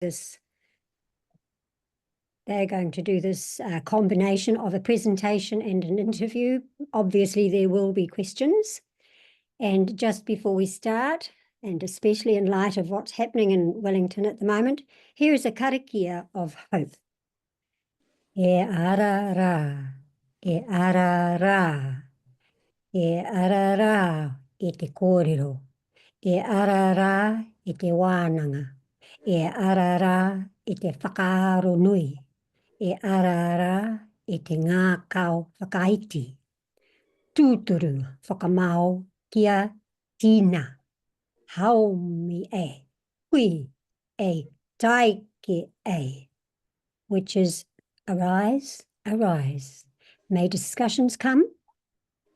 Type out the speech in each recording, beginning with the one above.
this. They're going to do this combination of a presentation and an interview. Obviously, there will be questions. And just before we start, and especially in light of what's happening in Wellington at the moment, here is a karakia of hope. E ara ra, e ara ra, e ara ra, e te kōrero, e ara ra, e te wānanga, e ara ra, e te whakaaro nui, e ara ra, e te ngā kao whakaiti. Tūturu whakamau kia tina. Haumi e, hui e, taike e, which is arise, arise. May discussions come,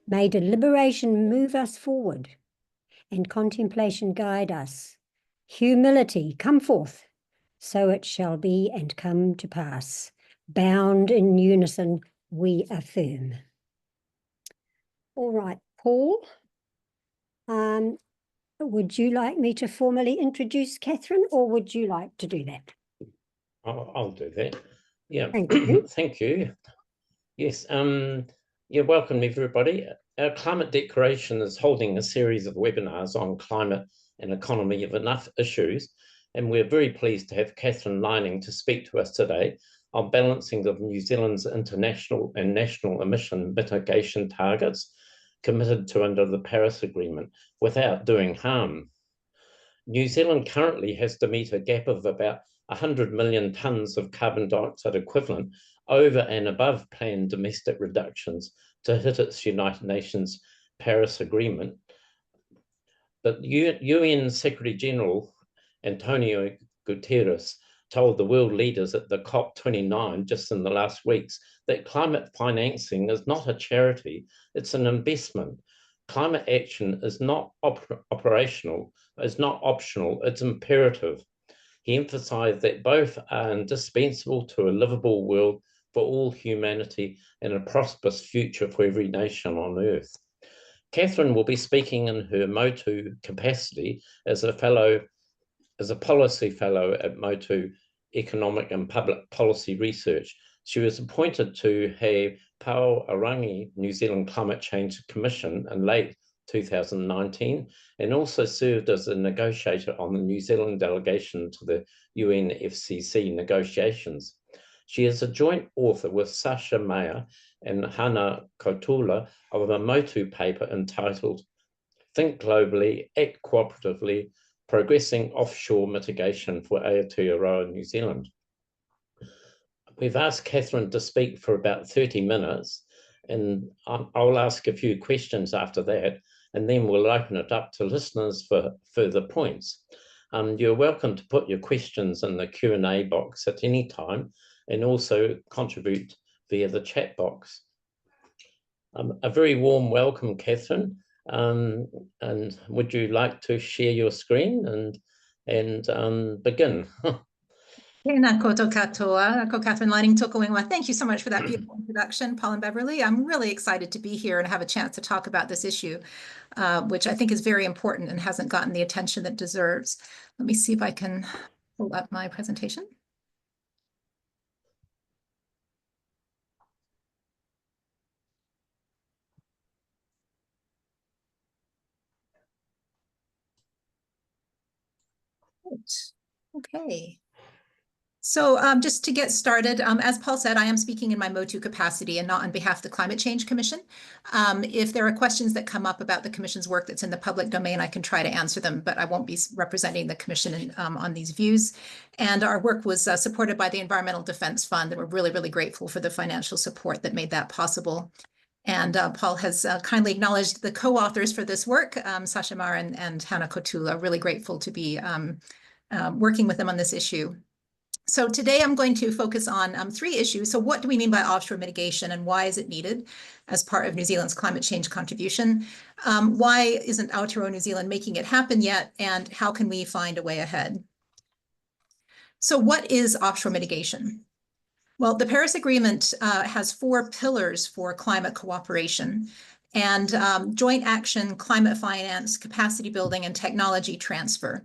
may deliberation move us forward, and contemplation guide us. Humility come forth, so it shall be and come to pass. Bound in unison, we affirm. All right, Paul. Would you like me to formally introduce Catherine, or would you like to do that? I'll do that. Yeah. Thank you. Thank you. Yes. Yeah, welcome everybody. Our Climate Declaration is holding a series of webinars on climate and economy of enough issues, and we're very pleased to have Catherine Leining to speak to us today on balancing of New Zealand's international and national emission mitigation targets committed to under the Paris Agreement without doing harm. New Zealand currently has to meet a gap of about 100 million tonnes of carbon dioxide equivalent over and above planned domestic reductions to hit its United Nations Paris Agreement. But UN Secretary General Antonio Guterres told the world leaders at the COP29 just in the last weeks that climate financing is not a charity, it's an investment. Climate action is not operational, it's not optional, it's imperative. He emphasized that both are indispensable to a livable world for all humanity and a prosperous future for every nation on Earth. Catherine will be speaking in her Motu capacity as a policy fellow at Motu Economic and Public Policy Research. She was appointed to He Pou Rangi New Zealand Climate Change Commission in late 2019, and also served as a negotiator on the New Zealand delegation to the UNFCC negotiations. She is a joint author with Sasha, Maher and Kotula of a Motu paper entitled Think Globally, Act Cooperatively, Progressing Offshore Mitigation for Aotearoa New Zealand. We've asked Catherine to speak for about 30 minutes, and I'll ask a few questions after that, and then we'll open it up to listeners for further points. You're welcome to put your questions in the Q&A box at any time, and also contribute via the chat box. A very warm welcome, Catherine. And would you like to share your screen and begin? Tēnā koutou katoa, ko Catherine Leining tōku ingoa. Thank you so much for that beautiful introduction, Paul and Beverly. I'm really excited to be here and have a chance to talk about this issue, which I think is very important and hasn't gotten the attention that it deserves. Let me see if I can pull up my presentation. Okay. So just to get started, as Paul said, I am speaking in my Motu capacity and not on behalf of the Climate Change Commission. If there are questions that come up about the Commission's work that's in the public domain, I can try to answer them, but I won't be representing the Commission on these views. And our work was supported by the Environmental Defence Fund, and we're really, really grateful for the financial support that made that possible. And Paul has kindly acknowledged the co-authors for this work, Sasha, Maher, and Hannah Kotula. Really grateful to be working with them on this issue. So today I'm going to focus on 3 issues. So what do we mean by offshore mitigation, and why is it needed as part of New Zealand's climate change contribution? Why isn't Aotearoa New Zealand making it happen yet? And how can we find a way ahead? So what is offshore mitigation? Well, the Paris Agreement has 4 pillars for climate cooperation. and joint action, climate finance, capacity building, and technology transfer.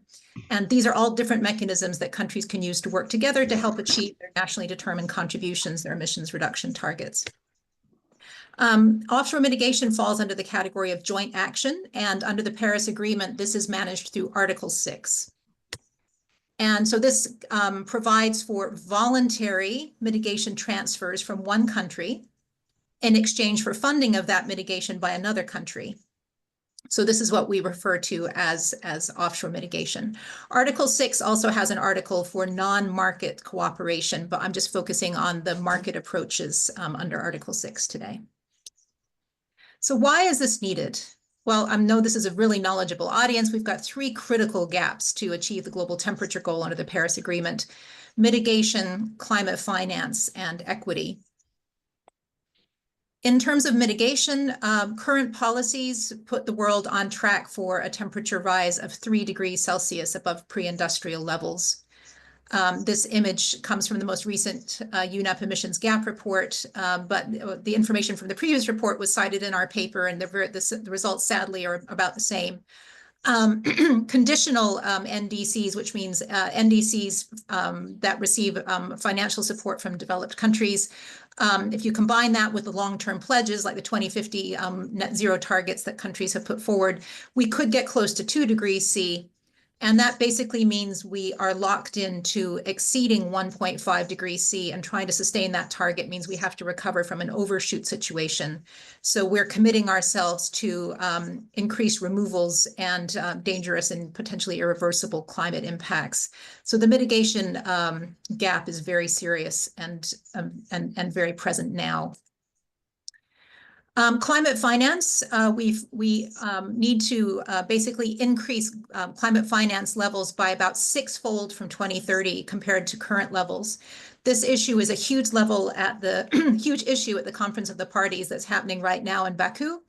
And these are all different mechanisms that countries can use to work together to help achieve their nationally determined contributions, their emissions reduction targets. Offshore mitigation falls under the category of joint action, and under the Paris Agreement, this is managed through Article 6. And so this provides for voluntary mitigation transfers from one country in exchange for funding of that mitigation by another country. So this is what we refer to as offshore mitigation. Article 6 also has an article for non-market cooperation, but I'm just focusing on the market approaches under Article 6 today. So why is this needed? Well, I know this is a really knowledgeable audience. We've got 3 critical gaps to achieve the global temperature goal under the Paris Agreement: mitigation, climate finance, and equity. In terms of mitigation, current policies put the world on track for a temperature rise of 3 degrees Celsius above pre-industrial levels. This image comes from the most recent UNEP emissions gap report, but the information from the previous report was cited in our paper, and the results sadly are about the same. Conditional NDCs, which means NDCs that receive financial support from developed countries. If you combine that with the long-term pledges, like the 2050 net zero targets that countries have put forward, we could get close to 2 degrees C. And that basically means we are locked into exceeding 1.5 degrees C, and trying to sustain that target means we have to recover from an overshoot situation. So we're committing ourselves to increased removals and dangerous and potentially irreversible climate impacts. So the mitigation gap is very serious and very present now. Climate finance, we need to basically increase climate finance levels by about 6-fold from 2030 compared to current levels. This issue is a huge level at the huge issue at the Conference of the Parties that's happening right now in Baku.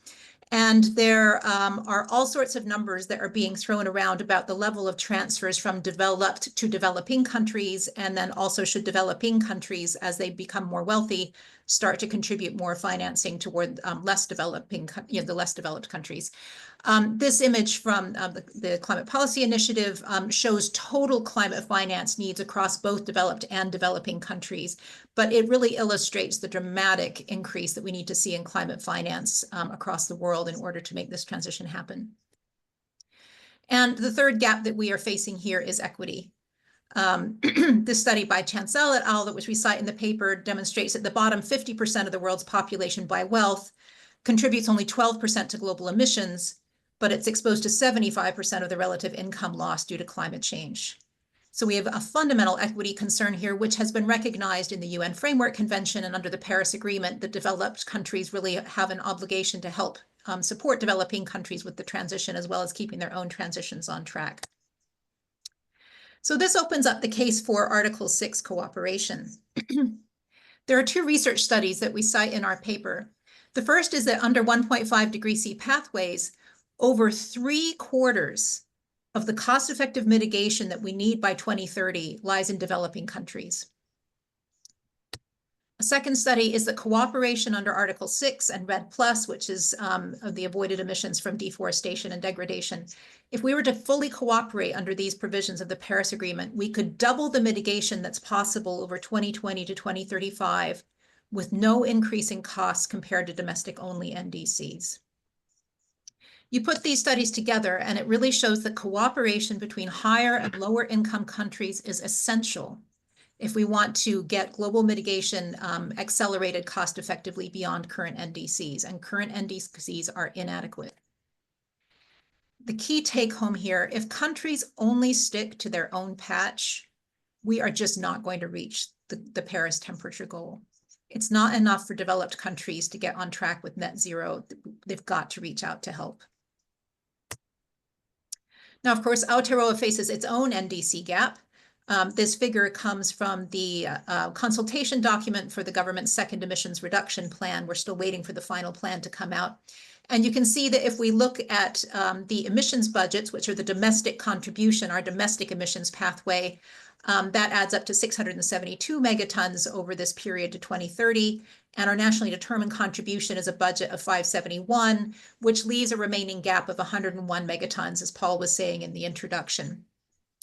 And there are all sorts of numbers that are being thrown around about the level of transfers from developed to developing countries, and then also should developing countries, as they become more wealthy, start to contribute more financing toward the less developed countries. This image from the Climate Policy Initiative shows total climate finance needs across both developed and developing countries, but it really illustrates the dramatic increase that we need to see in climate finance across the world in order to make this transition happen. And the third gap that we are facing here is equity. This study by Chancel et al., which we cite in the paper, demonstrates that the bottom 50% of the world's population by wealth contributes only 12% to global emissions, but it's exposed to 75% of the relative income loss due to climate change. So we have a fundamental equity concern here, which has been recognized in the UN Framework Convention, and under the Paris Agreement, the developed countries really have an obligation to help support developing countries with the transition, as well as keeping their own transitions on track. So this opens up the case for Article 6 cooperation. There are 2 research studies that we cite in our paper. The first is that under 1.5 degree C pathways, over 3/4 of the cost-effective mitigation that we need by 2030 lies in developing countries. A second study is that cooperation under Article 6 and REDD+, which is the avoided emissions from deforestation and degradation. If we were to fully cooperate under these provisions of the Paris Agreement, we could double the mitigation that's possible over 2020 to 2035 with no increase in costs compared to domestic-only NDCs. You put these studies together, and it really shows that cooperation between higher and lower income countries is essential if we want to get global mitigation accelerated cost effectively beyond current NDCs, and current NDCs are inadequate. The key take home here, if countries only stick to their own patch, we are just not going to reach the Paris temperature goal. It's not enough for developed countries to get on track with net zero. They've got to reach out to help. Now, of course, Aotearoa faces its own NDC gap. This figure comes from the consultation document for the government's second emissions reduction plan. We're still waiting for the final plan to come out. And you can see that if we look at the emissions budgets, which are the domestic contribution, our domestic emissions pathway, that adds up to 672 megatons over this period to 2030. And our nationally determined contribution is a budget of 571, which leaves a remaining gap of 101 megatons, as Paul was saying in the introduction.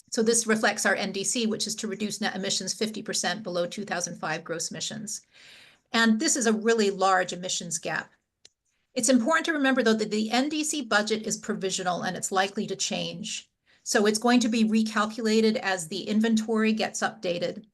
So this reflects our NDC, which is to reduce net emissions 50% below 2005 gross emissions. And this is a really large emissions gap. It's important to remember, though, that the NDC budget is provisional and it's likely to change. So it's going to be recalculated as the inventory gets updated.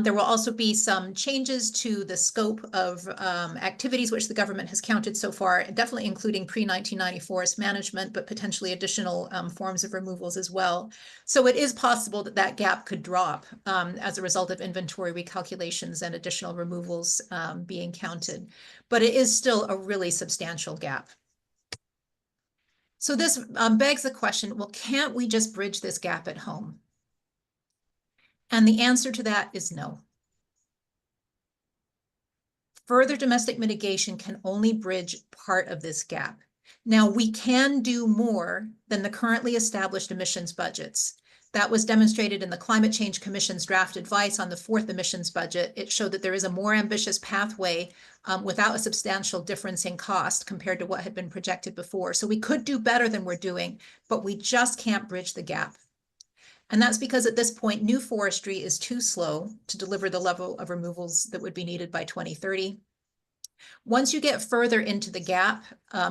There will also be some changes to the scope of activities which the government has counted so far, definitely including pre-1990 forest management, but potentially additional forms of removals as well. So it is possible that that gap could drop as a result of inventory recalculations and additional removals being counted. But it is still a really substantial gap. So this begs the question, well, can't we just bridge this gap at home? And the answer to that is no. Further domestic mitigation can only bridge part of this gap. Now, we can do more than the currently established emissions budgets. That was demonstrated in the Climate Change Commission's draft advice on the fourth emissions budget. It showed that there is a more ambitious pathway without a substantial difference in cost compared to what had been projected before. So we could do better than we're doing, but we just can't bridge the gap. And that's because at this point, new forestry is too slow to deliver the level of removals that would be needed by 2030. Once you get further into the gap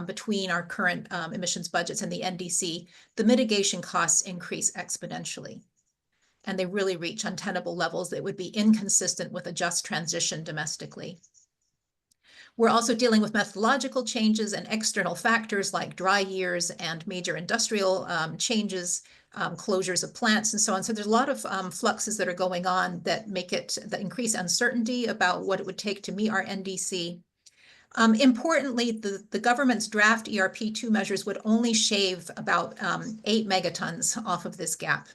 between our current emissions budgets and the NDC, the mitigation costs increase exponentially. And they really reach untenable levels that would be inconsistent with a just transition domestically. We're also dealing with methodological changes and external factors like dry years and major industrial changes, closures of plants and so on. So there's a lot of fluxes that are going on that that increase uncertainty about what it would take to meet our NDC. Importantly, the government's draft ERP2 measures would only shave about 8 megatons off of this gap.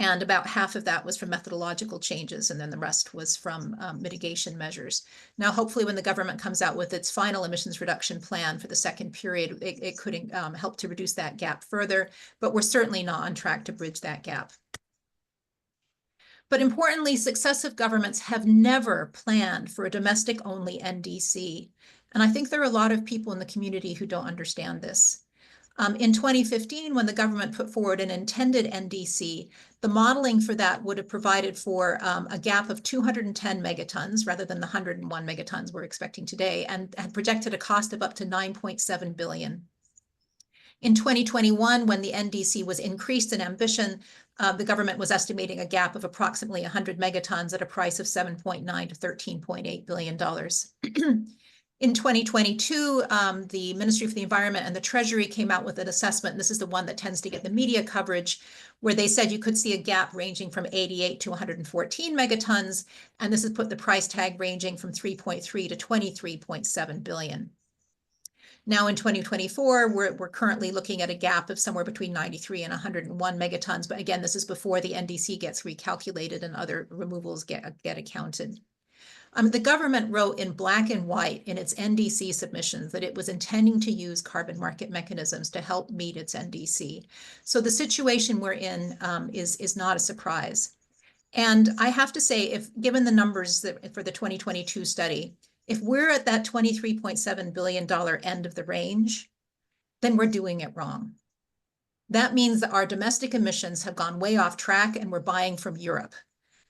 And about half of that was from methodological changes, and then the rest was from mitigation measures. Now, hopefully, when the government comes out with its final emissions reduction plan for the second period, it could help to reduce that gap further, but we're certainly not on track to bridge that gap. But importantly, successive governments have never planned for a domestic-only NDC. And I think there are a lot of people in the community who don't understand this. In 2015, when the government put forward an intended NDC, the modeling for that would have provided for a gap of 210 megatons rather than the 101 megatons we're expecting today, and had projected a cost of up to 9.7 billion. In 2021, when the NDC was increased in ambition, the government was estimating a gap of approximately 100 megatons at a price of $7.9 to $13.8 billion. In 2022, the Ministry for the Environment and the Treasury came out with an assessment, and this is the one that tends to get the media coverage, where they said you could see a gap ranging from 88 to 114 megatons, and this has put the price tag ranging from 3.3 to 23.7 billion. Now in 2024, we're currently looking at a gap of somewhere between 93 and 101 megatons, but again, this is before the NDC gets recalculated and other removals get accounted. The government wrote in black and white in its NDC submissions that it was intending to use carbon market mechanisms to help meet its NDC. So the situation we're in is not a surprise. And I have to say, if given the numbers for the 2022 study, if we're at that $23.7 billion end of the range, then we're doing it wrong. That means that our domestic emissions have gone way off track and we're buying from Europe.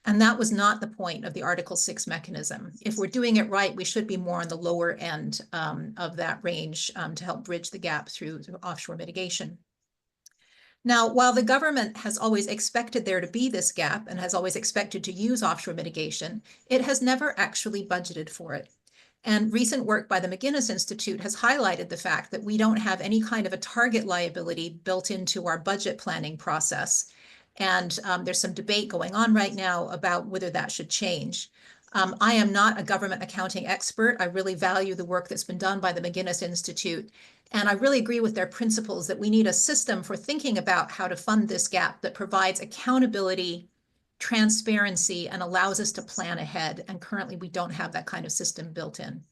And that was not the point of the Article 6 mechanism. If we're doing it right, we should be more on the lower end of that range to help bridge the gap through offshore mitigation. Now, while the government has always expected there to be this gap and has always expected to use offshore mitigation, it has never actually budgeted for it. And recent work by the McGuinness Institute has highlighted the fact that we don't have any kind of a target liability built into our budget planning process. And there's some debate going on right now about whether that should change. I am not a government accounting expert. I really value the work that's been done by the McGuinness Institute. And I really agree with their principles that we need a system for thinking about how to fund this gap that provides accountability transparency, and allows us to plan ahead. And currently we don't have that kind of system built in.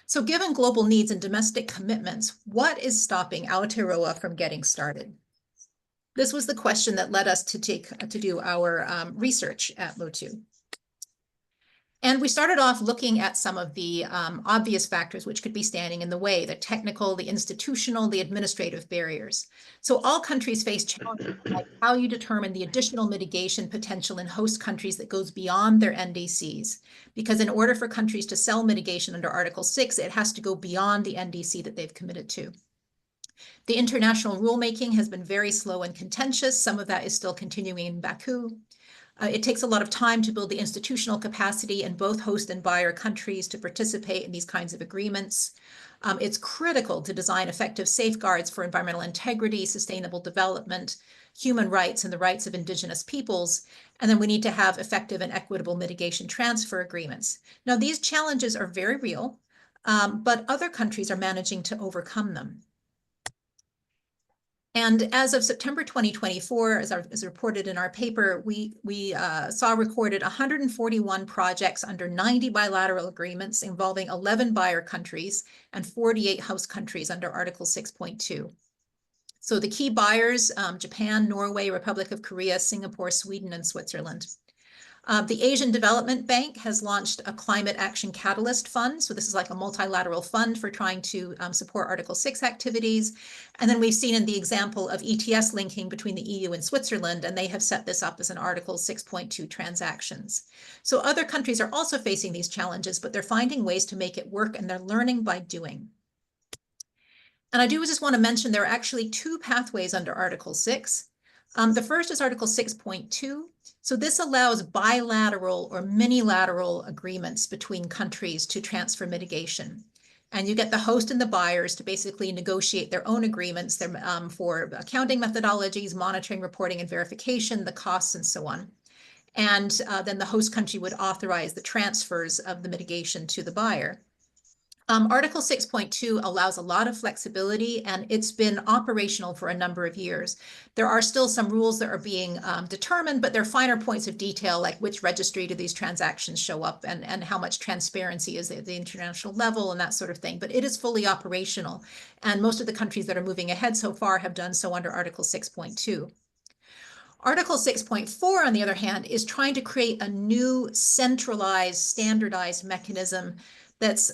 So given global needs and domestic commitments, what is stopping Aotearoa from getting started? This was the question that led us to do our research at Motu. And we started off looking at some of the obvious factors which could be standing in the way: the technical, the institutional, the administrative barriers. So all countries face challenges like how you determine the additional mitigation potential in host countries that goes beyond their NDCs. Because in order for countries to sell mitigation under Article 6, it has to go beyond the NDC that they've committed to. The international rulemaking has been very slow and contentious. Some of that is still continuing in Baku. It takes a lot of time to build the institutional capacity in both host and buyer countries to participate in these kinds of agreements. It's critical to design effective safeguards for environmental integrity, sustainable development, human rights, and the rights of indigenous peoples. And then we need to have effective and equitable mitigation transfer agreements. Now, these challenges are very real, but other countries are managing to overcome them. And as of September 2024, as reported in our paper, we saw recorded 141 projects under 90 bilateral agreements involving 11 buyer countries and 48 host countries under Article 6.2. So the key buyers, Japan, Norway, Republic of Korea, Singapore, Sweden, and Switzerland. The Asian Development Bank has launched a Climate Action Catalyst Fund. So this is like a multilateral fund for trying to support Article 6 activities. And then we've seen in the example of ETS linking between the EU and Switzerland, and they have set this up as an Article 6.2 transactions. So other countries are also facing these challenges, but they're finding ways to make it work, and they're learning by doing. And I do just want to mention there are actually two pathways under Article 6. The first is Article 6.2. So this allows bilateral or minilateral agreements between countries to transfer mitigation. And you get the host and the buyers to basically negotiate their own agreements for accounting methodologies, monitoring, reporting, and verification, the costs, and so on. And then the host country would authorize the transfers of the mitigation to the buyer. Article 6.2 allows a lot of flexibility, and it's been operational for a number of years. There are still some rules that are being determined, but there are finer points of detail, like which registry do these transactions show up and how much transparency is at the international level and that sort of thing. But it is fully operational, and most of the countries that are moving ahead so far have done so under Article 6.2. Article 6.4, on the other hand, is trying to create a new centralized, standardized mechanism that's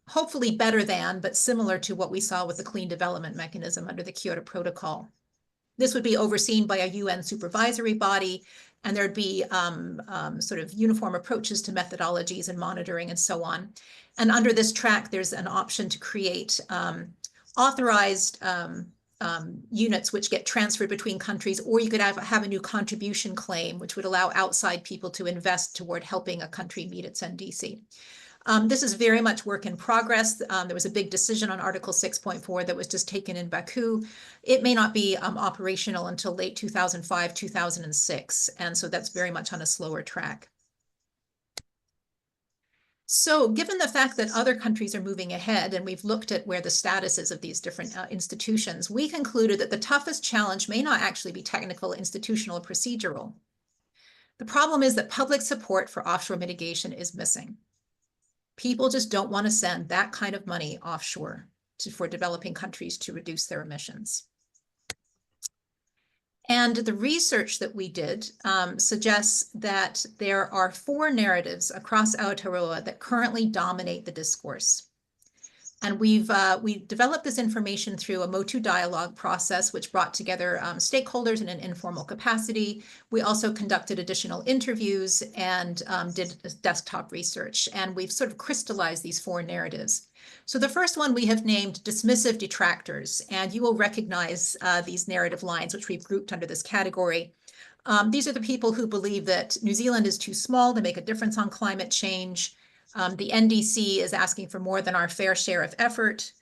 hopefully better than, but similar to what we saw with the Clean Development Mechanism under the Kyoto Protocol. This would be overseen by a UN supervisory body, and there'd be sort of uniform approaches to methodologies and monitoring and so on. And under this track, there's an option to create authorized units which get transferred between countries, or you could have a new contribution claim, which would allow outside people to invest toward helping a country meet its NDC. This is very much work in progress. There was a big decision on Article 6.4 that was just taken in Baku. It may not be operational until late 2005, 2006. And so that's very much on a slower track. So given the fact that other countries are moving ahead, and we've looked at where the status is of these different institutions, we concluded that the toughest challenge may not actually be technical, institutional, or procedural. The problem is that public support for offshore mitigation is missing. People just don't want to send that kind of money offshore for developing countries to reduce their emissions. And the research that we did suggests that there are 4 narratives across Aotearoa that currently dominate the discourse. And we've developed this information through a Motu dialogue process, which brought together stakeholders in an informal capacity. We also conducted additional interviews and did desktop research. And we've sort of crystallized these 4 narratives. So the first one we have named dismissive detractors, and you will recognize these narrative lines, which we've grouped under this category. These are the people who believe that New Zealand is too small to make a difference on climate change. The NDC is asking for more than our fair share of effort.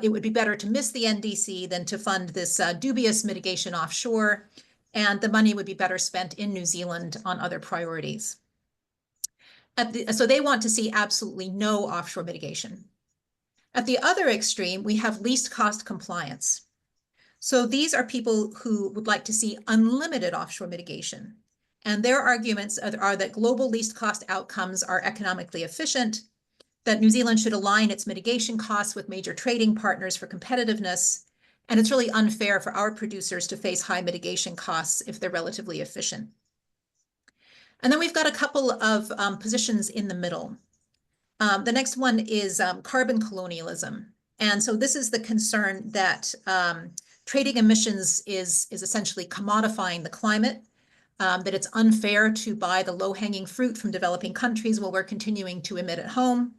It would be better to miss the NDC than to fund this dubious mitigation offshore, and the money would be better spent in New Zealand on other priorities. So they want to see absolutely no offshore mitigation. At the other extreme, we have least cost compliance. So these are people who would like to see unlimited offshore mitigation. And their arguments are that global least cost outcomes are economically efficient, that New Zealand should align its mitigation costs with major trading partners for competitiveness, and it's really unfair for our producers to face high mitigation costs if they're relatively efficient. And then we've got a couple of positions in the middle. The next one is carbon colonialism. And so this is the concern that trading emissions is essentially commodifying the climate, that it's unfair to buy the low-hanging fruit from developing countries while we're continuing to emit at home.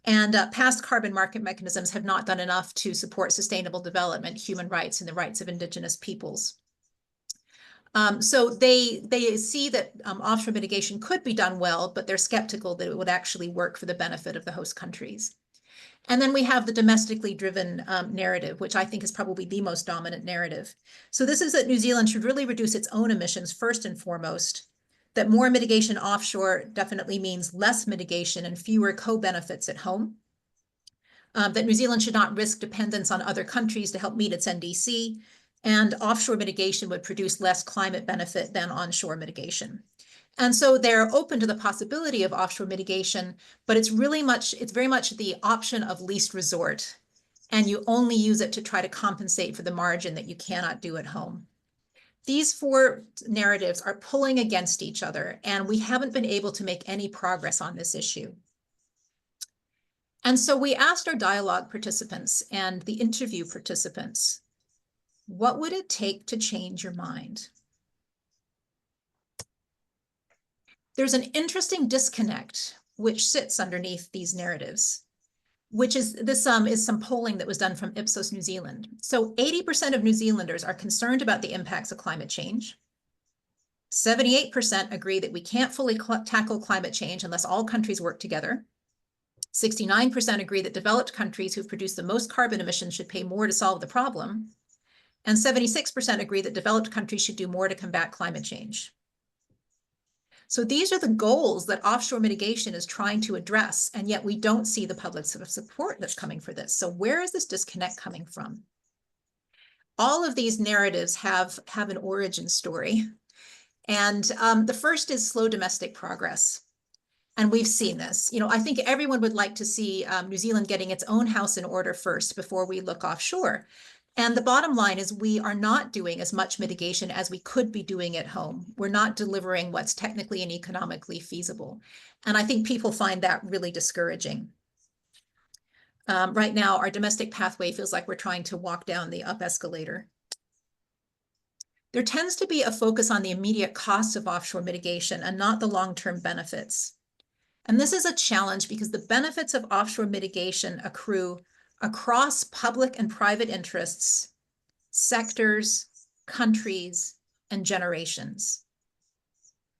And past carbon market mechanisms have not done enough to support sustainable development, human rights, and the rights of Indigenous peoples. So they see that offshore mitigation could be done well, but they're skeptical that it would actually work for the benefit of the host countries. And then we have the domestically driven narrative, which I think is probably the most dominant narrative. So this is that New Zealand should really reduce its own emissions first and foremost, that more mitigation offshore definitely means less mitigation and fewer co-benefits at home, that New Zealand should not risk dependence on other countries to help meet its NDC, and offshore mitigation would produce less climate benefit than onshore mitigation. And so they're open to the possibility of offshore mitigation, but it's very much the option of least resort. And you only use it to try to compensate for the margin that you cannot do at home. These four narratives are pulling against each other, and we haven't been able to make any progress on this issue. And so we asked our dialogue participants and the interview participants, what would it take to change your mind? There's an interesting disconnect which sits underneath these narratives, which is some polling that was done from Ipsos New Zealand. So 80% of New Zealanders are concerned about the impacts of climate change. 78% agree that we can't fully tackle climate change unless all countries work together. 69% agree that developed countries who've produced the most carbon emissions should pay more to solve the problem. And 76% agree that developed countries should do more to combat climate change. So these are the goals that offshore mitigation is trying to address, and yet we don't see the public support that's coming for this. So where is this disconnect coming from? All of these narratives have an origin story. And the first is slow domestic progress. And we've seen this. I think everyone would like to see New Zealand getting its own house in order first before we look offshore. And the bottom line is we are not doing as much mitigation as we could be doing at home. We're not delivering what's technically and economically feasible. And I think people find that really discouraging. Right now, our domestic pathway feels like we're trying to walk down the up escalator. There tends to be a focus on the immediate costs of offshore mitigation and not the long-term benefits. And this is a challenge because the benefits of offshore mitigation accrue across public and private interests, sectors, countries, and generations.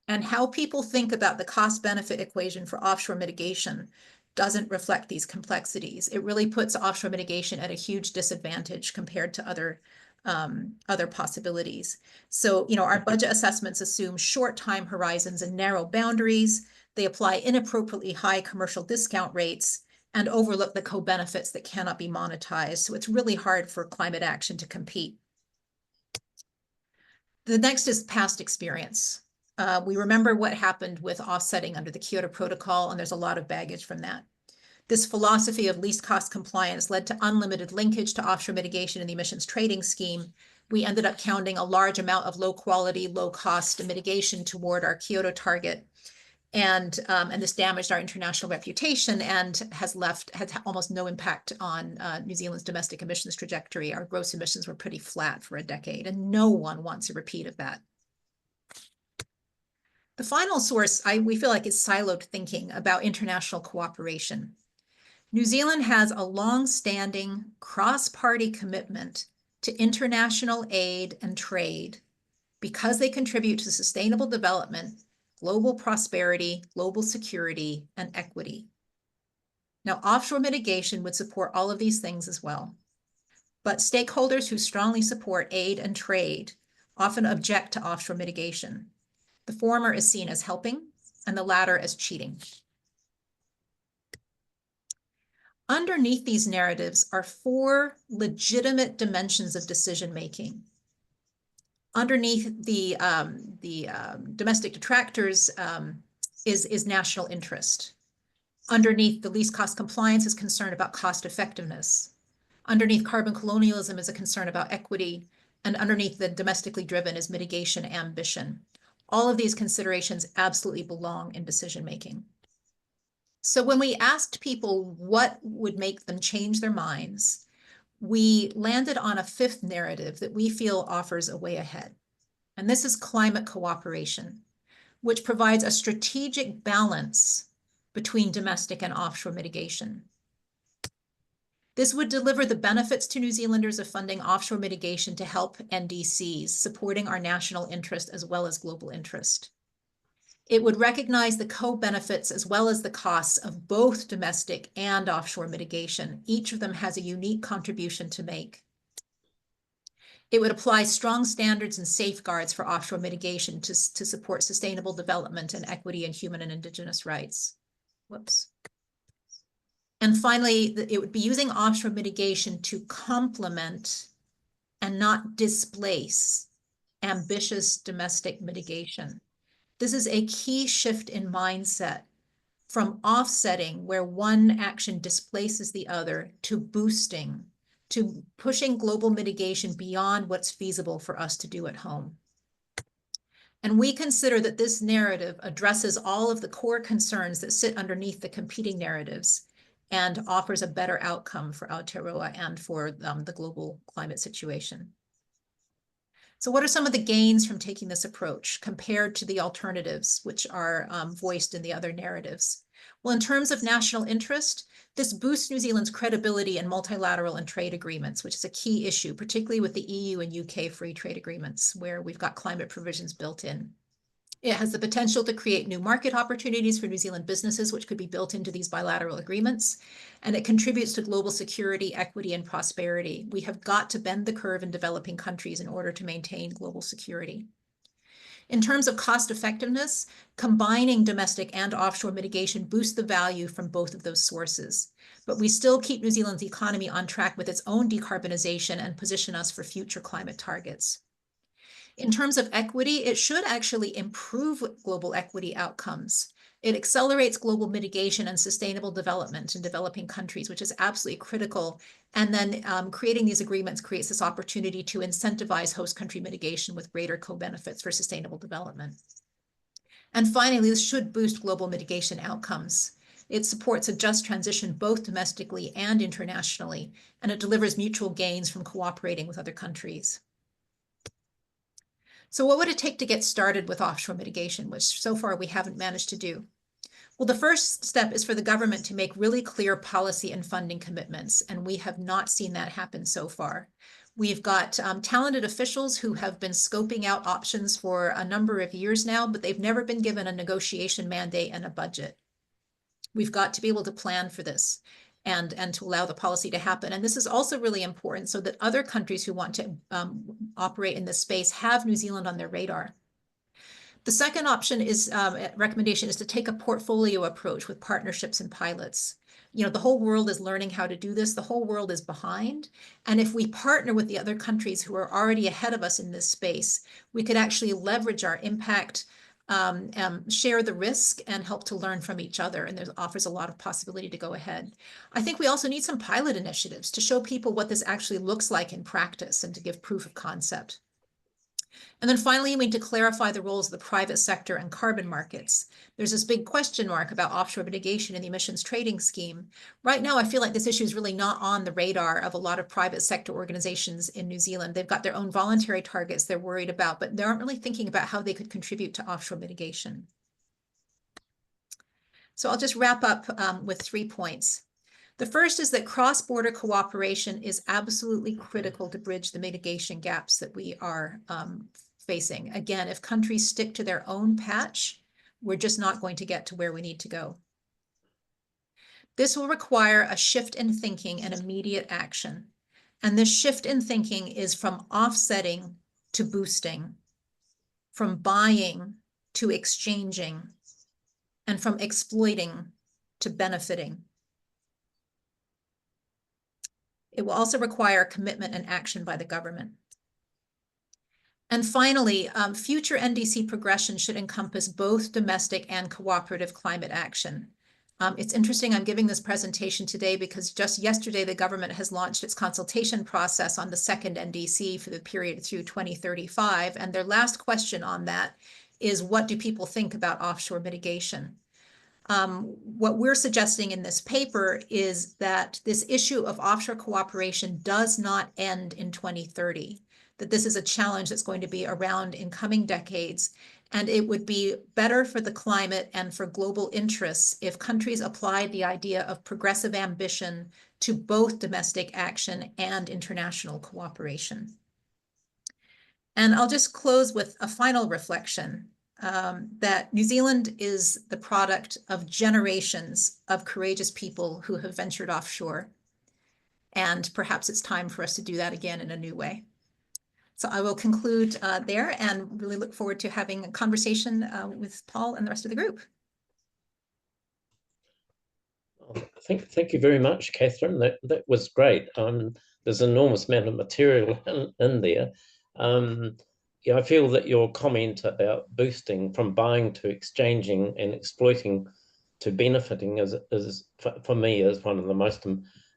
And how people think about the cost-benefit equation for offshore mitigation doesn't reflect these complexities. It really puts offshore mitigation at a huge disadvantage compared to other possibilities. So, our budget assessments assume short time horizons and narrow boundaries. They apply inappropriately high commercial discount rates and overlook the co-benefits that cannot be monetized. So it's really hard for climate action to compete. The next is past experience. We remember what happened with offsetting under the Kyoto Protocol, and there's a lot of baggage from that. This philosophy of least cost compliance led to unlimited linkage to offshore mitigation in the emissions trading scheme. We ended up counting a large amount of low quality, low cost mitigation toward our Kyoto target. And this damaged our international reputation and has almost no impact on New Zealand's domestic emissions trajectory. Our gross emissions were pretty flat for a decade, and no one wants a repeat of that. The final source we feel like is siloed thinking about international cooperation. New Zealand has a long-standing cross-party commitment to international aid and trade because they contribute to sustainable development, global prosperity, global security, and equity. Now, offshore mitigation would support all of these things as well. But stakeholders who strongly support aid and trade often object to offshore mitigation. The former is seen as helping, and the latter as cheating. Underneath these narratives are 4 legitimate dimensions of decision-making. Underneath the domestic detractors is national interest. Underneath the least cost compliance is concern about cost effectiveness. Underneath carbon colonialism is a concern about equity. And underneath the domestically driven is mitigation ambition. All of these considerations absolutely belong in decision-making. So when we asked people what would make them change their minds, we landed on a 5th narrative that we feel offers a way ahead. And this is climate cooperation, which provides a strategic balance between domestic and offshore mitigation. This would deliver the benefits to New Zealanders of funding offshore mitigation to help NDCs, supporting our national interest as well as global interest. It would recognize the co-benefits as well as the costs of both domestic and offshore mitigation. Each of them has a unique contribution to make. It would apply strong standards and safeguards for offshore mitigation to support sustainable development and equity in human and Indigenous rights. Whoops. And finally, it would be using offshore mitigation to complement and not displace ambitious domestic mitigation. This is a key shift in mindset from offsetting, where one action displaces the other, to boosting, to pushing global mitigation beyond what's feasible for us to do at home. And we consider that this narrative addresses all of the core concerns that sit underneath the competing narratives and offers a better outcome for Aotearoa and for the global climate situation. So what are some of the gains from taking this approach compared to the alternatives, which are voiced in the other narratives? Well, in terms of national interest, this boosts New Zealand's credibility in multilateral and trade agreements, which is a key issue, particularly with the EU and UK free trade agreements, where we've got climate provisions built in. It has the potential to create new market opportunities for New Zealand businesses, which could be built into these bilateral agreements. And it contributes to global security, equity, and prosperity. We have got to bend the curve in developing countries in order to maintain global security. In terms of cost effectiveness, combining domestic and offshore mitigation boosts the value from both of those sources. But we still keep New Zealand's economy on track with its own decarbonization and position us for future climate targets. In terms of equity, it should actually improve global equity outcomes. It accelerates global mitigation and sustainable development in developing countries, which is absolutely critical. And then creating these agreements creates this opportunity to incentivize host country mitigation with greater co-benefits for sustainable development. And finally, this should boost global mitigation outcomes. It supports a just transition both domestically and internationally, and it delivers mutual gains from cooperating with other countries. So what would it take to get started with offshore mitigation, which so far we haven't managed to do? Well, the first step is for the government to make really clear policy and funding commitments, and we have not seen that happen so far. We've got talented officials who have been scoping out options for a number of years now, but they've never been given a negotiation mandate and a budget. We've got to be able to plan for this and to allow the policy to happen. And this is also really important so that other countries who want to operate in this space have New Zealand on their radar. The second option is, recommendation is to take a portfolio approach with partnerships and pilots. You know, the whole world is learning how to do this. The whole world is behind. And if we partner with the other countries who are already ahead of us in this space, we could actually leverage our impact, share the risk, and help to learn from each other. And there offers a lot of possibility to go ahead. I think we also need some pilot initiatives to show people what this actually looks like in practice and to give proof of concept. And then finally, we need to clarify the roles of the private sector and carbon markets. There's this big question mark about offshore mitigation in the emissions trading scheme. Right now, I feel like this issue is really not on the radar of a lot of private sector organizations in New Zealand. They've got their own voluntary targets they're worried about, but they aren't really thinking about how they could contribute to offshore mitigation. So I'll just wrap up with 3 points. The first is that cross-border cooperation is absolutely critical to bridge the mitigation gaps that we are facing. Again, if countries stick to their own patch, we're just not going to get to where we need to go. This will require a shift in thinking and immediate action. And this shift in thinking is from offsetting to boosting, from buying to exchanging, and from exploiting to benefiting. It will also require commitment and action by the government. And finally, future NDC progression should encompass both domestic and cooperative climate action. It's interesting, I'm giving this presentation today because just yesterday, the government has launched its consultation process on the second NDC for the period through 2035. And their last question on that is, what do people think about offshore mitigation? What we're suggesting in this paper is that this issue of offshore cooperation does not end in 2030, that this is a challenge that's going to be around in coming decades. And it would be better for the climate and for global interests if countries applied the idea of progressive ambition to both domestic action and international cooperation. And I'll just close with a final reflection. That New Zealand is the product of generations of courageous people who have ventured offshore. And perhaps it's time for us to do that again in a new way. So I will conclude there and really look forward to having a conversation with Paul and the rest of the group. Thank you very much, Catherine. That was great. There's an enormous amount of material in there. Yeah, I feel that your comment about boosting from buying to exchanging and exploiting to benefiting is for me is one of the most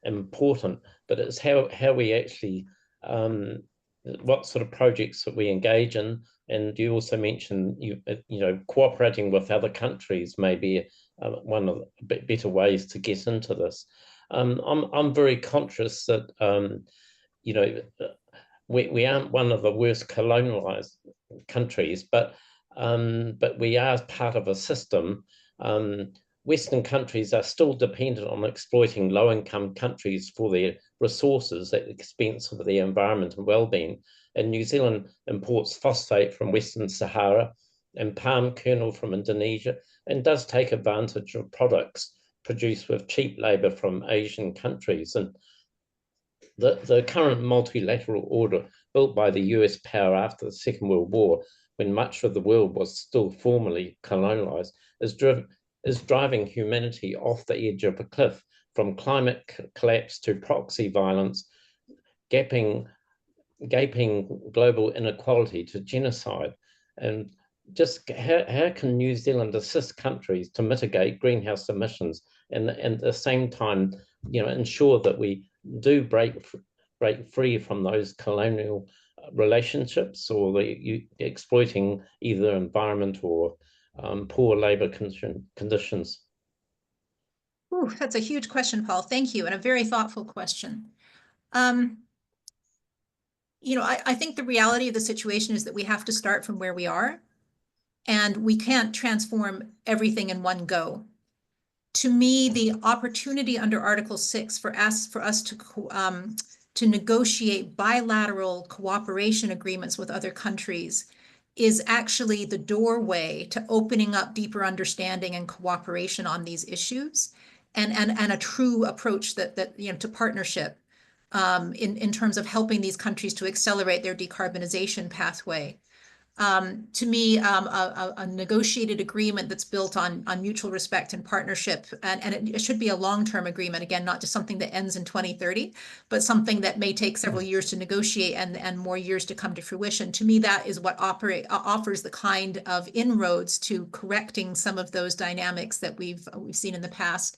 important. But it's how we actually what sort of projects that we engage in. And you also mentioned you know cooperating with other countries may be one of the better ways to get into this. I'm very conscious that you know. We aren't one of the worst colonialized countries, but we are part of a system. Western countries are still dependent on exploiting low-income countries for their resources at the expense of their environment and well-being. And New Zealand imports phosphate from Western Sahara and palm kernel from Indonesia, and does take advantage of products produced with cheap labor from Asian countries. And the current multilateral order built by the US power after the Second World War, when much of the world was still formally colonialized, is driving humanity off the edge of a cliff, from climate collapse to proxy violence, gaping global inequality to genocide. And just how can New Zealand assist countries to mitigate greenhouse emissions and at the same time, ensure that we do break free from those colonial relationships or the exploiting either environment or poor labor conditions? Ooh, that's a huge question, Paul. Thank you, and a very thoughtful question. I think the reality of the situation is that we have to start from where we are, and we can't transform everything in one go. To me, the opportunity under Article 6 for us to negotiate bilateral cooperation agreements with other countries is actually the doorway to opening up deeper understanding and cooperation on these issues, and a true approach to partnership in terms of helping these countries to accelerate their decarbonization pathway. To me, a negotiated agreement that's built on mutual respect and partnership, and it should be a long-term agreement, again, not just something that ends in 2030, but something that may take several years to negotiate and more years to come to fruition. To me, that is what offers the kind of inroads to correcting some of those dynamics that we've seen in the past.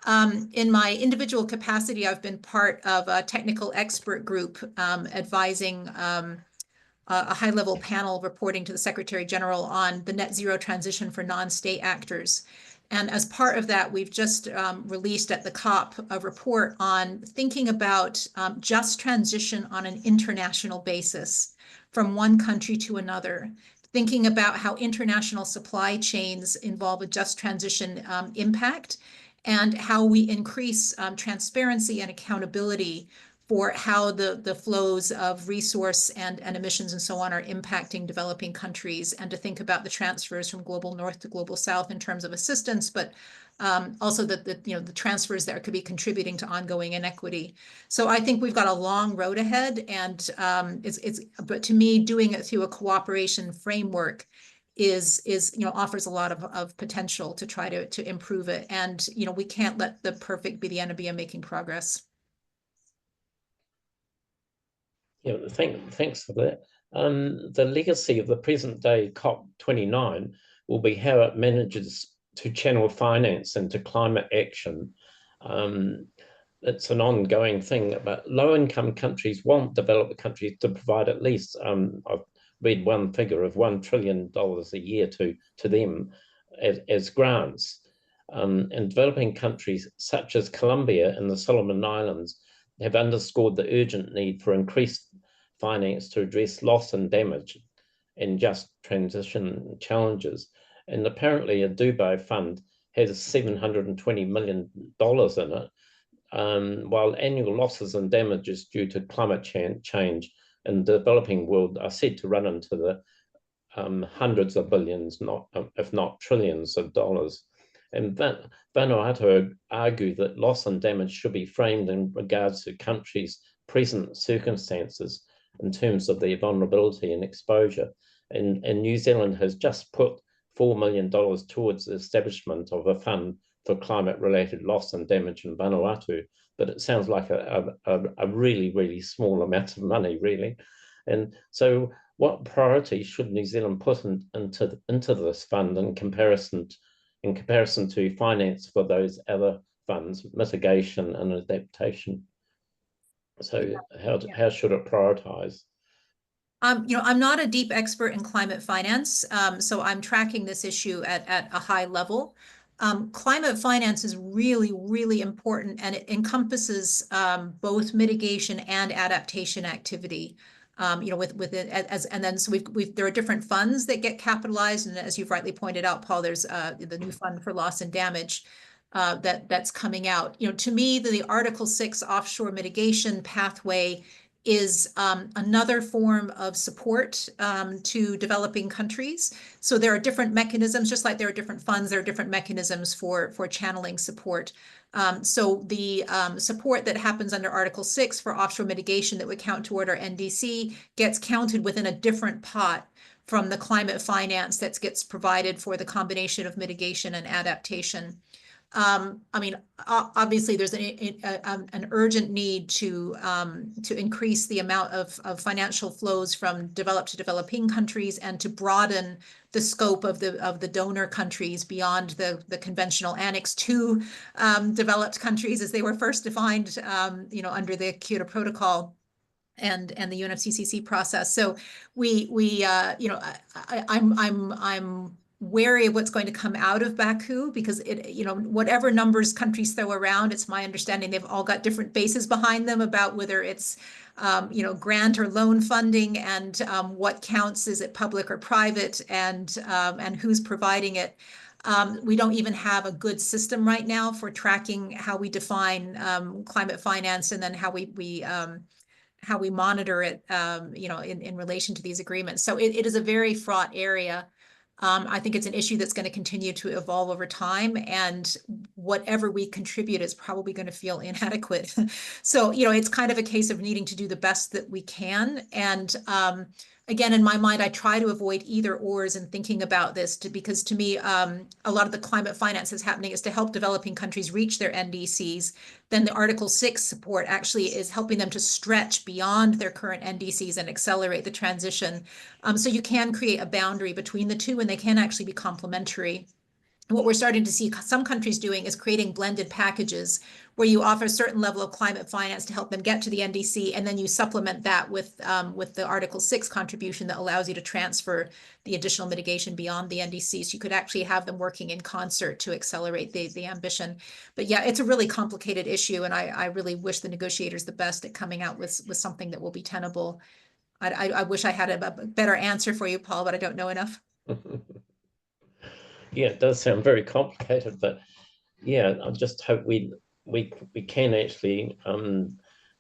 In my individual capacity, I've been part of a technical expert group advising a high-level panel reporting to the Secretary General on the net zero transition for non-state actors. And as part of that, we've just released at the COP a report on thinking about just transition on an international basis from one country to another, thinking about how international supply chains involve a just transition impact, and how we increase transparency and accountability for how the flows of resource and emissions and so on are impacting developing countries, and to think about the transfers from global north to global south in terms of assistance, but also the transfers that could be contributing to ongoing inequity. So I think we've got a long road ahead, and but to me, doing it through a cooperation framework offers a lot of potential to try to improve it. And we can't let the perfect be the enemy of making progress. Yeah, thanks for that. The legacy of the present day COP29 will be how it manages to channel finance into climate action. It's an ongoing thing, but low-income countries want developed countries to provide at least, I've read one figure of $1 trillion a year to them as grants. And developing countries such as Colombia and the Solomon Islands have underscored the urgent need for increased finance to address loss and damage and just transition challenges. And apparently a Dubai fund has $720 million in it, while annual losses and damages due to climate change in the developing world are said to run into the hundreds of billions, if not trillions of dollars. And Vanuatu argue that loss and damage should be framed in regards to countries' present circumstances in terms of their vulnerability and exposure. And New Zealand has just put $4 million towards the establishment of a fund for climate-related loss and damage in Vanuatu, but it sounds like a really, really small amount of money, really. And so what priorities should New Zealand put into this fund in comparison to finance for those other funds, mitigation and adaptation? So how should it prioritize? I'm not a deep expert in climate finance, so I'm tracking this issue at a high level. Climate finance is really, really important, and it encompasses both mitigation and adaptation activity. With it and then so there are different funds that get capitalized, and as you've rightly pointed out, Paul, there's the new fund for loss and damage that's coming out. To me, the Article 6 offshore mitigation pathway is another form of support to developing countries. So there are different mechanisms, just like there are different funds, there are different mechanisms for channeling support. So the support that happens under Article 6 for offshore mitigation that would count toward our NDC gets counted within a different pot from the climate finance that gets provided for the combination of mitigation and adaptation. I mean, obviously, there's an urgent need to increase the amount of financial flows from developed to developing countries and to broaden the scope of the donor countries beyond the conventional Annex 2 developed countries as they were first defined, under the Kyoto Protocol and the UNFCCC process. So I'm wary of what's going to come out of Baku because whatever numbers countries throw around, it's my understanding they've all got different bases behind them about whether it's grant or loan funding and what counts, is it public or private, and who's providing it. We don't even have a good system right now for tracking how we define climate finance and then how we monitor it, in relation to these agreements. So it is a very fraught area. I think it's an issue that's going to continue to evolve over time, and whatever we contribute is probably going to feel inadequate. So, it's kind of a case of needing to do the best that we can. And again, in my mind, I try to avoid either ors in thinking about this because to me, a lot of the climate finance that's happening is to help developing countries reach their NDCs. Then the Article 6 support actually is helping them to stretch beyond their current NDCs and accelerate the transition. So you can create a boundary between the two, and they can actually be complementary. What we're starting to see some countries doing is creating blended packages where you offer a certain level of climate finance to help them get to the NDC, and then you supplement that with the Article 6 contribution that allows you to transfer the additional mitigation beyond the NDC. So you could actually have them working in concert to accelerate the ambition. But yeah, it's a really complicated issue, and I really wish the negotiators the best at coming out with something that will be tenable. I wish I had a better answer for you, Paul, but I don't know enough. Yeah, it does sound very complicated, but yeah, I just hope we can actually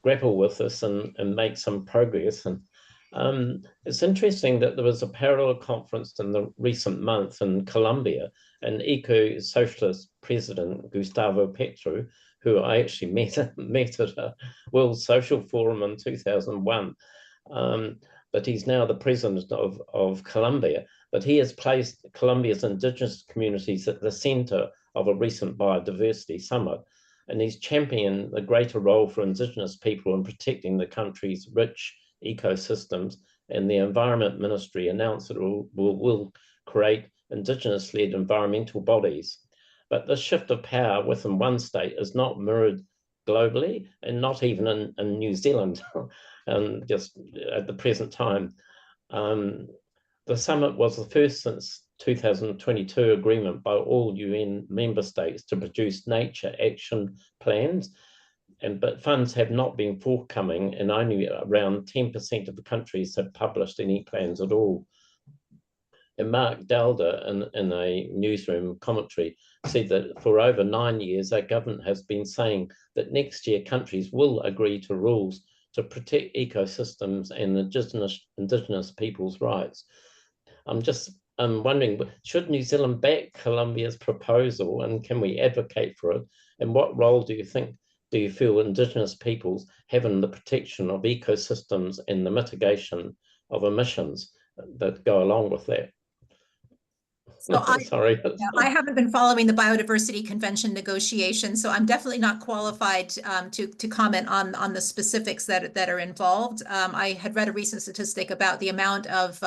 grapple with this and make some progress. And it's interesting that there was a parallel conference in the recent month in Colombia, and eco-socialist president Gustavo Petro, who I actually met at a World Social Forum in 2001. But he's now the president of Colombia. But he has placed Colombia's indigenous communities at the center of a recent biodiversity summit, and he's championed a greater role for indigenous people in protecting the country's rich ecosystems, and the Environment Ministry announced that it will create Indigenous-led environmental bodies. But the shift of power within one state is not mirrored globally, and not even in New Zealand, just at the present time. The summit was the first since 2022 agreement by all UN member states to produce nature action plans, but funds have not been forthcoming, and only around 10% of the countries have published any plans at all. And Mark Dalder, in a newsroom commentary, said that for over 9 years, our government has been saying that next year countries will agree to rules to protect ecosystems and Indigenous people's rights. I'm wondering, should New Zealand back Colombia's proposal, and can we advocate for it? And what role do you feel Indigenous peoples have in the protection of ecosystems and the mitigation of emissions that go along with that? So Sorry. I haven't been following the Biodiversity Convention negotiations, so I'm definitely not qualified to comment on the specifics that are involved. I had read a recent statistic about the amount of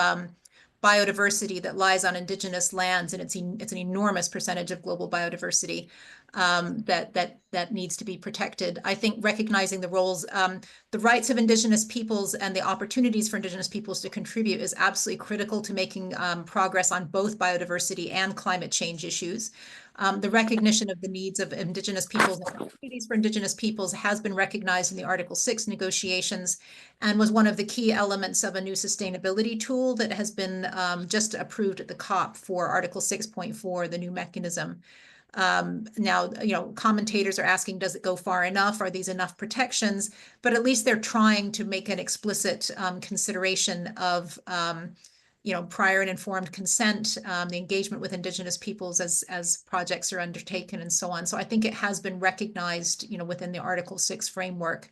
biodiversity that lies on Indigenous lands, and it's an enormous percentage of global biodiversity that needs to be protected. I think recognizing the roles, the rights of Indigenous peoples and the opportunities for Indigenous peoples to contribute is absolutely critical to making progress on both biodiversity and climate change issues. The recognition of the needs of Indigenous peoples and opportunities for Indigenous peoples has been recognized in the Article 6 negotiations and was one of the key elements of a new sustainability tool that has been just approved at the COP for Article 6.4, the new mechanism. Now, commentators are asking, does it go far enough? Are these enough protections? But at least they're trying to make an explicit consideration of prior and informed consent, the engagement with Indigenous peoples as projects are undertaken and so on. So I think it has been recognized, within the Article 6 framework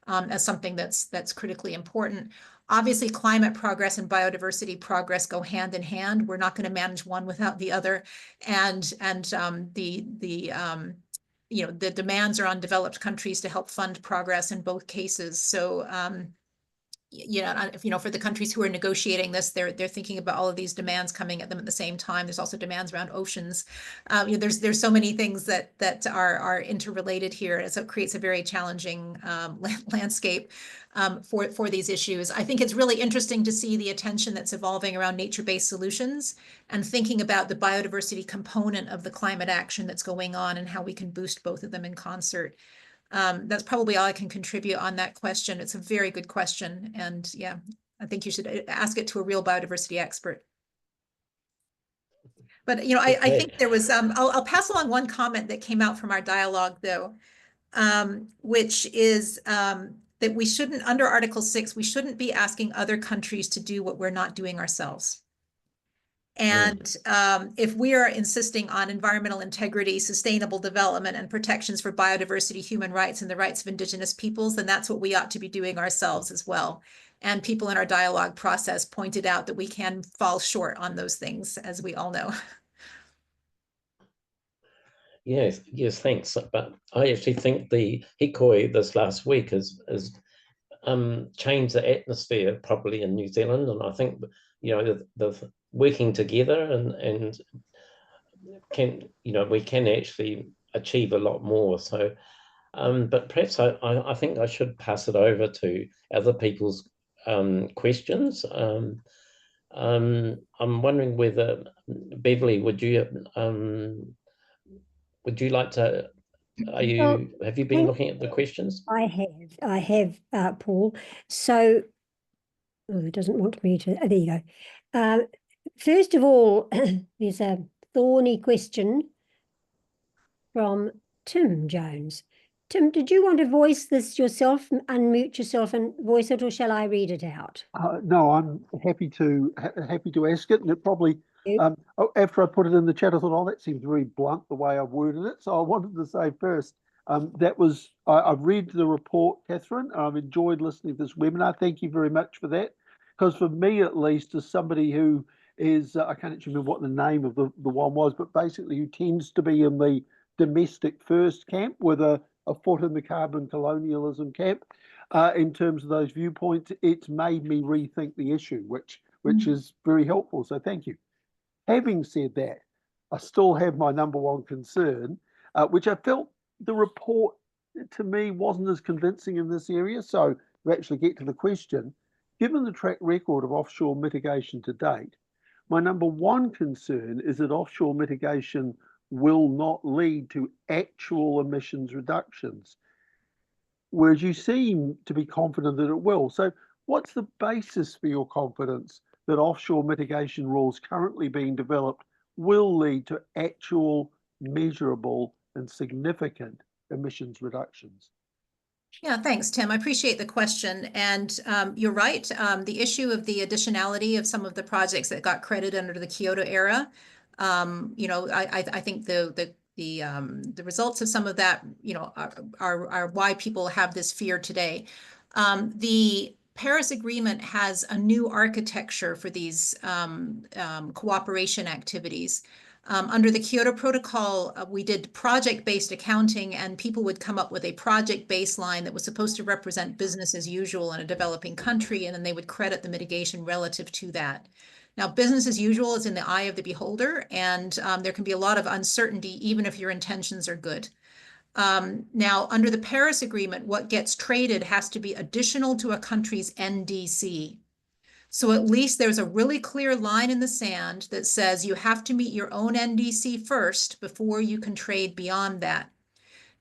as something that's critically important. Obviously, climate progress and biodiversity progress go hand in hand. We're not going to manage one without the other, and the demands are on developed countries to help fund progress in both cases. So for the countries who are negotiating this, they're thinking about all of these demands coming at them at the same time. There's also demands around oceans. There's so many things that are interrelated here, and so it creates a very challenging landscape for these issues. I think it's really interesting to see the attention that's evolving around nature-based solutions and thinking about the biodiversity component of the climate action that's going on and how we can boost both of them in concert. That's probably all I can contribute on that question. It's a very good question. And yeah, I think you should ask it to a real biodiversity expert. But, I think there was, I'll pass along one comment that came out from our dialogue though, which is that we shouldn't, under Article 6, we shouldn't be asking other countries to do what we're not doing ourselves. And if we are insisting on environmental integrity, sustainable development, and protections for biodiversity, human rights, and the rights of Indigenous peoples, then that's what we ought to be doing ourselves as well. And people in our dialogue process pointed out that we can fall short on those things, as we all know. Yes, thanks. But I actually think the He Pou this last week has changed the atmosphere properly in New Zealand, and I think the working together and we can actually achieve a lot more. So, but perhaps I think I should pass it over to other people's questions. I'm wondering whether Beverly, would you like to? Have you been looking at the questions? I have, Paul. So, it doesn't want me to. There you go. First of all, there's a thorny question from Tim Jones. Tim, did you want to voice this yourself, unmute yourself and voice it, or shall I read it out? No, I'm happy to ask it, and it probably after I put it in the chat, I thought, oh, that seems very blunt the way I've worded it. So I wanted to say first, I've read the report, Catherine. I've enjoyed listening to this webinar. Thank you very much for that, because for me at least, as somebody who is, I can't actually remember what the name of the one was, but basically who tends to be in the domestic first camp with a foot in the carbon colonialism camp. in terms of those viewpoints. It's made me rethink the issue, which is very helpful. So thank you. Having said that, I still have my number one concern, which I felt the report to me wasn't as convincing in this area. So to actually get to the question, given the track record of offshore mitigation to date, my number one concern is that offshore mitigation will not lead to actual emissions reductions, whereas you seem to be confident that it will. So what's the basis for your confidence that offshore mitigation rules currently being developed will lead to actual, measurable and significant emissions reductions? Yeah, thanks, Tim. I appreciate the question. And you're right. The issue of the additionality of some of the projects that got credited under the Kyoto era, I think the results of some of that, are why people have this fear today. The Paris Agreement has a new architecture for these cooperation activities. Under the Kyoto Protocol, we did project-based accounting, and people would come up with a project baseline that was supposed to represent business as usual in a developing country, and then they would credit the mitigation relative to that. Now, business as usual is in the eye of the beholder, and there can be a lot of uncertainty even if your intentions are good. Now, under the Paris Agreement, what gets traded has to be additional to a country's NDC. So at least there's a really clear line in the sand that says you have to meet your own NDC first before you can trade beyond that.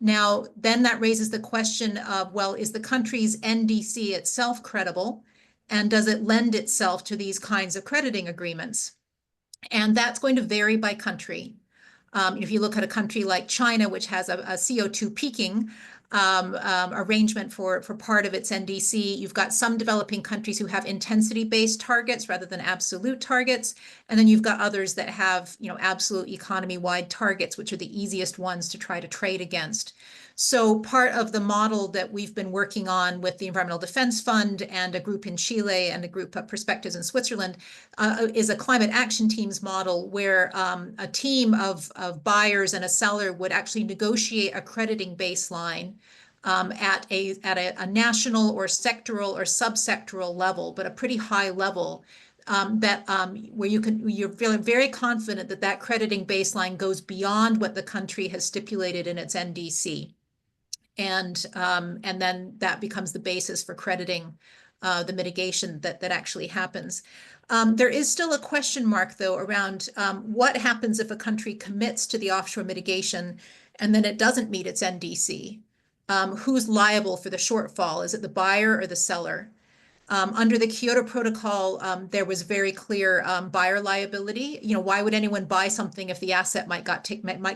Now, then that raises the question of, well, is the country's NDC itself credible? And does it lend itself to these kinds of crediting agreements? And that's going to vary by country. If you look at a country like China, which has a CO2 peaking arrangement for part of its NDC, you've got some developing countries who have intensity-based targets rather than absolute targets, and then you've got others that have, absolute economy-wide targets, which are the easiest ones to try to trade against. So part of the model that we've been working on with the Environmental Defense Fund and a group in Chile and a group of Perspectives in Switzerland is a climate action teams model where a team of buyers and a seller would actually negotiate a crediting baseline at a national or sectoral or subsectoral level, but a pretty high level. Where you're feeling very confident that that crediting baseline goes beyond what the country has stipulated in its NDC. And then that becomes the basis for crediting the mitigation that actually happens. There is still a question mark, though, around what happens if a country commits to the offshore mitigation and then it doesn't meet its NDC. Who's liable for the shortfall? Is it the buyer or the seller? Under the Kyoto Protocol, there was very clear buyer liability. Why would anyone buy something if the asset might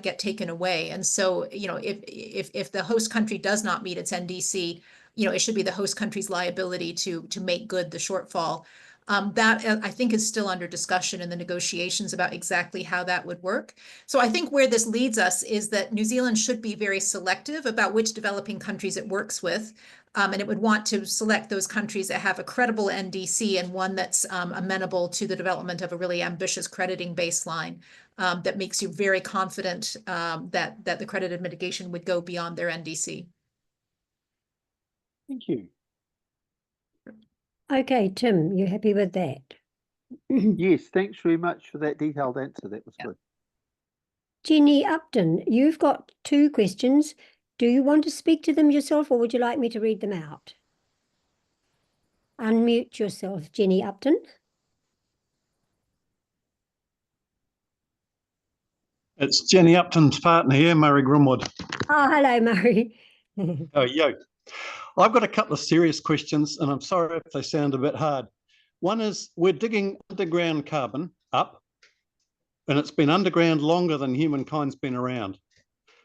get taken away? And so, if the host country does not meet its NDC, it should be the host country's liability to make good the shortfall. That I think is still under discussion in the negotiations about exactly how that would work. So I think where this leads us is that New Zealand should be very selective about which developing countries it works with. And it would want to select those countries that have a credible NDC and one that's amenable to the development of a really ambitious crediting baseline that makes you very confident that the credited mitigation would go beyond their NDC. Thank you. Okay, Tim, you happy with that? Yes, thanks very much for that detailed answer. That was good. Jenny Upton, you've got 2 questions. Do you want to speak to them yourself, or would you like me to read them out? Unmute yourself, Jenny Upton. It's Jenny Upton's partner here, Murray Grimwood. Oh, hello, Murray. Oh, yo. I've got a couple of serious questions, and I'm sorry if they sound a bit hard. One is, we're digging underground carbon up, and it's been underground longer than humankind's been around.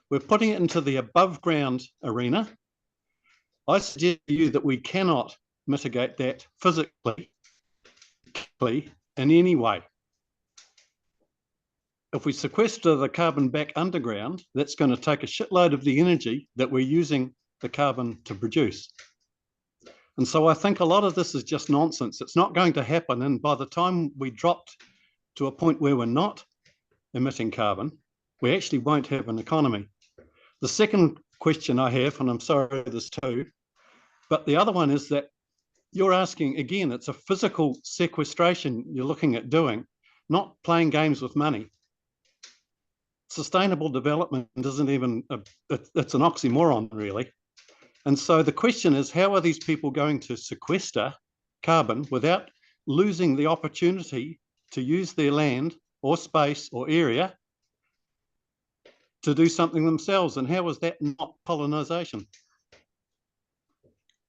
We're putting it into the above ground arena. I suggest to you that we cannot mitigate that physically in any way. If we sequester the carbon back underground, that's going to take a shitload of the energy that we're using the carbon to produce. And so I think a lot of this is just nonsense. It's not going to happen. And by the time we dropped to a point where we're not emitting carbon, we actually won't have an economy. The second question I have, and I'm sorry there's 2, But the other one is that you're asking, again, it's a physical sequestration you're looking at doing, not playing games with money. Sustainable development isn't even, it's an oxymoron, really. And so the question is, how are these people going to sequester carbon without losing the opportunity to use their land or space or area to do something themselves? And how is that not pollinization?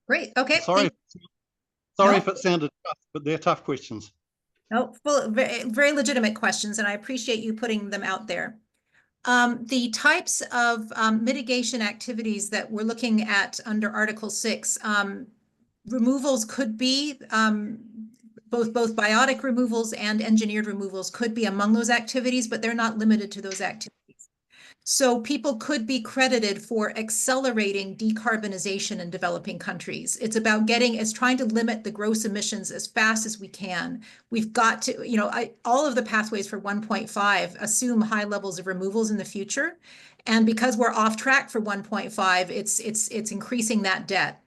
Great. Okay. Sorry No. if it sounded tough, but they're tough questions. No, very legitimate questions, and I appreciate you putting them out there. The types of mitigation activities that we're looking at under Article 6, removals could be both biotic removals and engineered removals could be among those activities, but they're not limited to those activities. So people could be credited for accelerating decarbonization in developing countries. It's about it's trying to limit the gross emissions as fast as we can. We've got to, all of the pathways for 1.5 assume high levels of removals in the future. And because we're off track for 1.5, it's increasing that debt.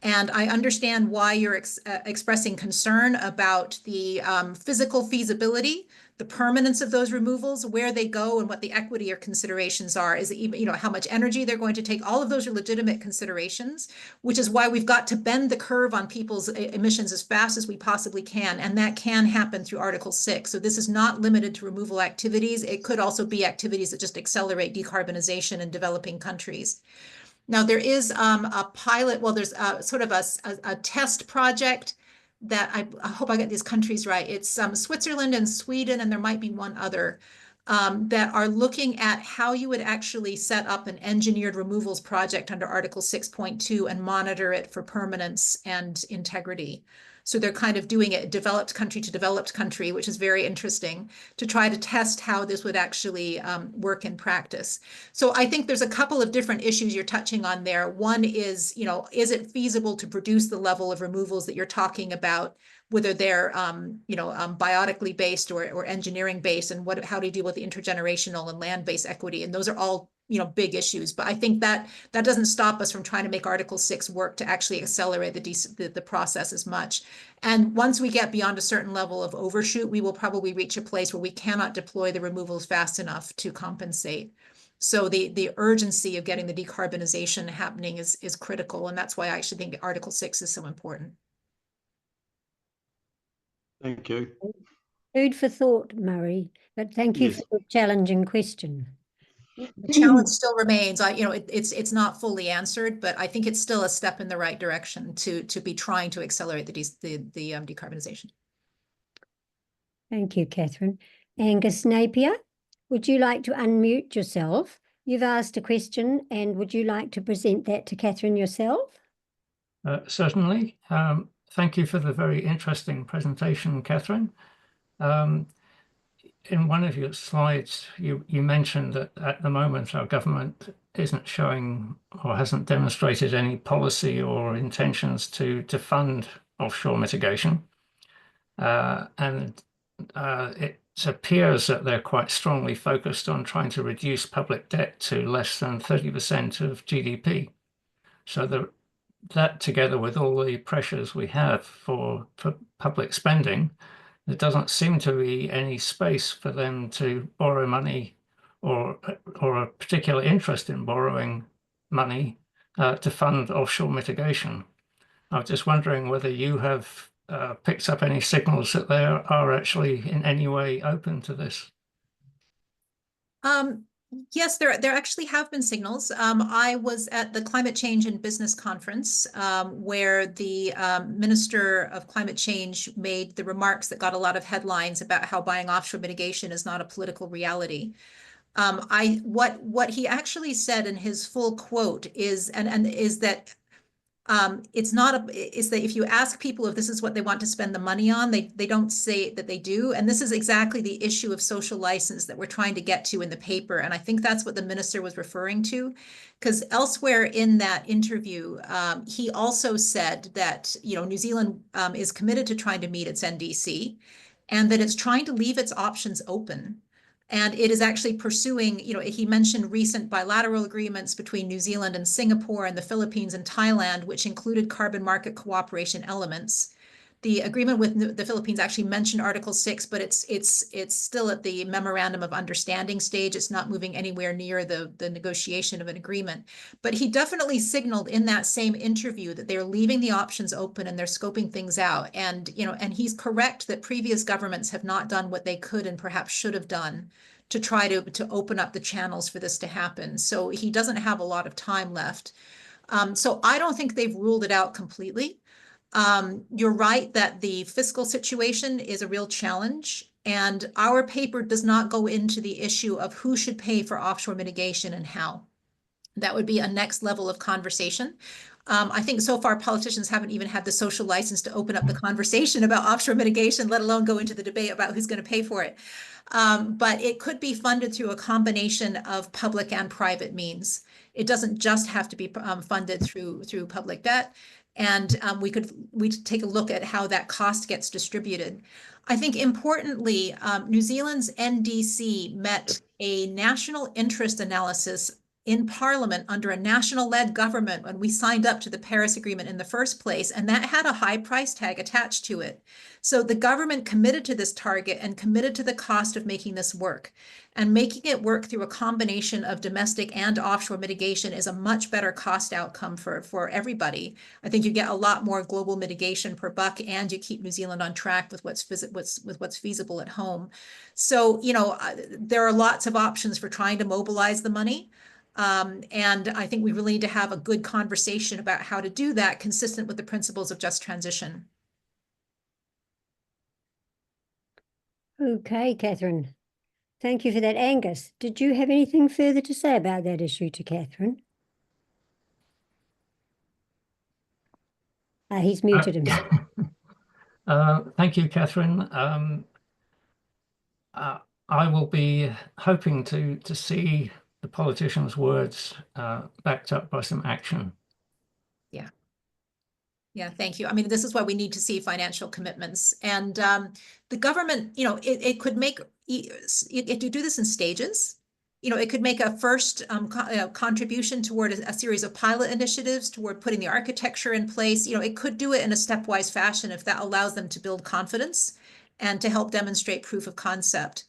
And I understand why you're expressing concern about the physical feasibility, the permanence of those removals, where they go, and what the equity or considerations are. Is it even, how much energy they're going to take? All of those are legitimate considerations, which is why we've got to bend the curve on people's emissions as fast as we possibly can. And that can happen through Article 6. So this is not limited to removal activities. It could also be activities that just accelerate decarbonization in developing countries. Now, there is a pilot, well, there's sort of a test project that I hope I get these countries right. It's Switzerland and Sweden, and there might be one other that are looking at how you would actually set up an engineered removals project under Article 6.2 and monitor it for permanence and integrity. So they're kind of doing it developed country to developed country, which is very interesting, to try to test how this would actually work in practice. So I think there's a couple of different issues you're touching on there. One is, is it feasible to produce the level of removals that you're talking about, whether they're, biotically based or engineering based, and how do you deal with the intergenerational and land-based equity? And those are all, big issues. But I think that doesn't stop us from trying to make Article 6 work to actually accelerate the process as much. And once we get beyond a certain level of overshoot, we will probably reach a place where we cannot deploy the removals fast enough to compensate. So the urgency of getting the decarbonization happening is critical. And that's why I actually think Article 6 is so important. Thank you. Food for thought, Murray, but thank you for the challenging question. The challenge still remains. It's not fully answered, but I think it's still a step in the right direction to be trying to accelerate the decarbonization. Thank you, Catherine. Angus Napier, would you like to unmute yourself? You've asked a question, and would you like to present that to Catherine yourself? Certainly. Thank you for the very interesting presentation, Catherine. In one of your slides, you mentioned that at the moment our government isn't showing or hasn't demonstrated any policy or intentions to fund offshore mitigation. And it appears that they're quite strongly focused on trying to reduce public debt to less than 30% of GDP. So that together with all the pressures we have for public spending, there doesn't seem to be any space for them to borrow money or a particular interest in borrowing money to fund offshore mitigation. I was just wondering whether you have picked up any signals that they are actually in any way open to this. Yes, there actually have been signals. I was at the Climate Change and Business Conference where the Minister of Climate Change made the remarks that got a lot of headlines about how buying offshore mitigation is not a political reality. What he actually said in his full quote is that is that if you ask people if this is what they want to spend the money on, they don't say that they do. And this is exactly the issue of social license that we're trying to get to in the paper. And I think that's what the minister was referring to, because elsewhere in that interview, he also said that, New Zealand is committed to trying to meet its NDC and that it's trying to leave its options open. And it is actually pursuing, he mentioned recent bilateral agreements between New Zealand and Singapore and the Philippines and Thailand, which included carbon market cooperation elements. The agreement with the Philippines actually mentioned Article 6, but it's still at the memorandum of understanding stage. It's not moving anywhere near the negotiation of an agreement. But he definitely signaled in that same interview that they're leaving the options open and they're scoping things out. And, and he's correct that previous governments have not done what they could and perhaps should have done to try to open up the channels for this to happen. So he doesn't have a lot of time left. So I don't think they've ruled it out completely. You're right that the fiscal situation is a real challenge, and our paper does not go into the issue of who should pay for offshore mitigation and how. That would be a next level of conversation. I think so far politicians haven't even had the social license to open up the conversation about offshore mitigation, let alone go into the debate about who's going to pay for it. But it could be funded through a combination of public and private means. It doesn't just have to be funded through public debt. And we take a look at how that cost gets distributed. I think importantly, New Zealand's NDC met a national interest analysis in Parliament under a national-led government when we signed up to the Paris Agreement in the first place, and that had a high price tag attached to it. So the government committed to this target and committed to the cost of making this work. And making it work through a combination of domestic and offshore mitigation is a much better cost outcome for everybody. I think you get a lot more global mitigation per buck, and you keep New Zealand on track with what's feasible at home. So, there are lots of options for trying to mobilize the money. And I think we really need to have a good conversation about how to do that consistent with the principles of just transition. Okay, Catherine. Thank you for that. Angus, did you have anything further to say about that issue to Catherine? He's muted himself. Thank you, Catherine. I will be hoping to see the politicians' words backed up by some action. Yeah. Yeah, thank you. I mean, this is why we need to see financial commitments. And the government, it could make, it to do this in stages. It could make a first contribution toward a series of pilot initiatives toward putting the architecture in place. It could do it in a stepwise fashion if that allows them to build confidence and to help demonstrate proof of concept.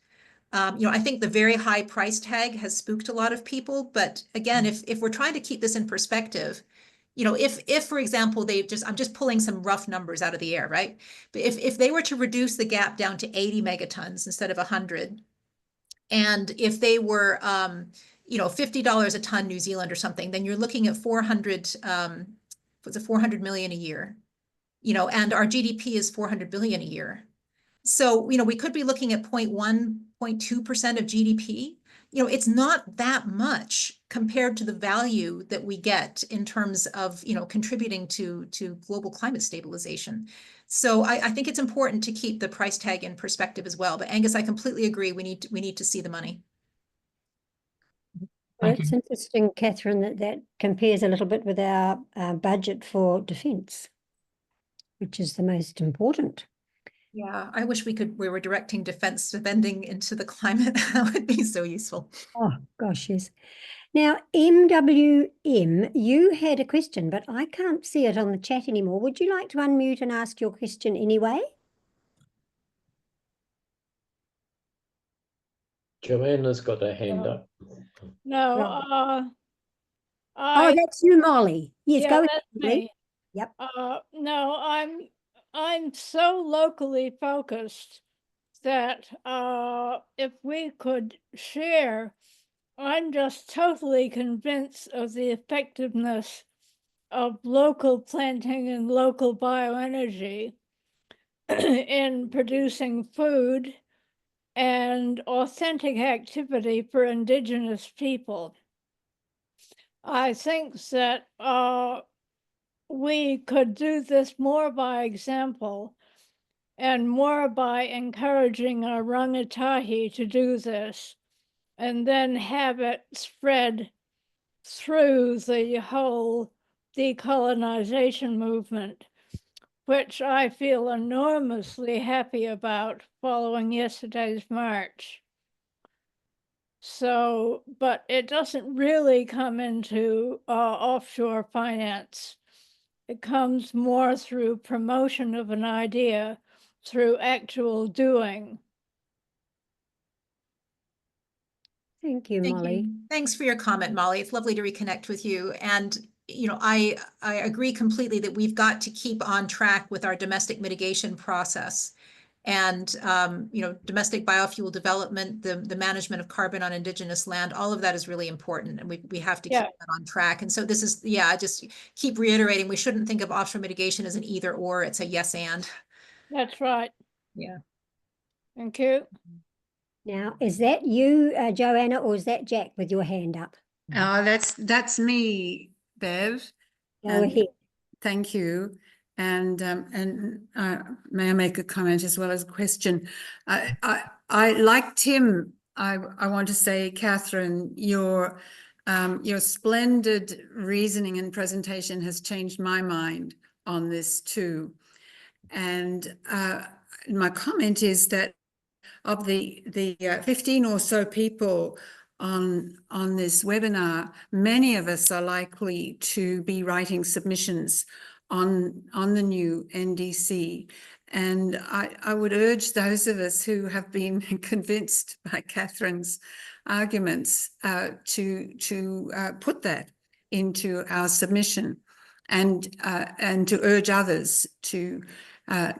I think the very high price tag has spooked a lot of people. But again, if we're trying to keep this in perspective, if for example, I'm just pulling some rough numbers out of the air, right? But if they were to reduce the gap down to 80 megatons instead of 100, and if they were, $50 a ton New Zealand or something, then you're looking at 400 million a year, and our GDP is 400 billion a year. So, we could be looking at 0.1, 0.2% of GDP. It's not that much compared to the value that we get in terms of, contributing to global climate stabilization. So I think it's important to keep the price tag in perspective as well. But Angus, I completely agree. We need to see the money. Thank It's you. interesting, Catherine, that compares a little bit with our budget for defence, which is the most important. Yeah, I wish we were directing defense spending into the climate. That would be so useful. Oh, gosh, yes. Now, MWM, you had a question, but I can't see it on the chat anymore. Would you like to unmute and ask your question anyway? Joanna's got her hand up. No, Oh, that's you, Molly. Yes, yeah, go ahead, that's Molly. me. Yep. No, I'm so locally focused that if we could share, I'm just totally convinced of the effectiveness of local planting and local bioenergy in producing food and authentic activity for Indigenous people. I think that we could do this more by example and more by encouraging our rangatahi to do this, and then have it spread through the whole decolonization movement, which I feel enormously happy about following yesterday's march. So, but it doesn't really come into offshore finance. It comes more through promotion of an idea, through actual doing. Thank you, Thank Molly. you. Thanks for your comment, Molly. It's lovely to reconnect with you. And, you know, I agree completely that we've got to keep on track with our domestic mitigation process. And, you know, domestic biofuel development, the management of carbon on Indigenous land, all of that is really important. And we have to keep that on track. And so this is, yeah, I just keep reiterating, we shouldn't think of offshore mitigation as an either or, it's a yes and. That's right. Yeah. Thank you. Now, is that you, Joanna, or is that Jack with your hand up? That's me, Bev. Go ahead. Thank you. And may I make a comment as well as a question? I like Tim. I want to say, Catherine, your splendid reasoning and presentation has changed my mind on this too. And my comment is that of the 15 or so people on this webinar, many of us are likely to be writing submissions on the new NDC. And I would urge those of us who have been convinced by Catherine's arguments to put that into our submission and to urge others to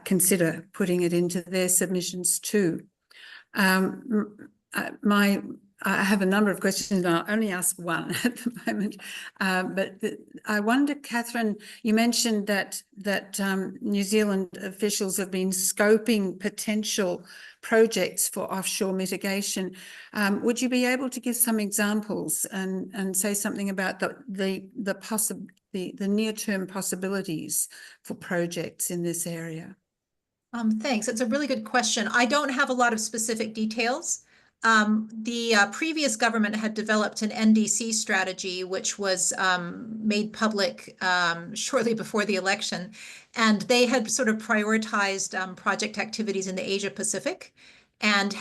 consider putting it into their submissions too. I have a number of questions, and I'll only ask one at the moment. But I wonder, Catherine, you mentioned that New Zealand officials have been scoping potential projects for offshore mitigation. Would you be able to give some examples and say something about the near-term possibilities for projects in this area? Thanks. It's a really good question. I don't have a lot of specific details. The previous government had developed an NDC strategy, which was made public shortly before the election. And they had sort of prioritized project activities in the Asia Pacific and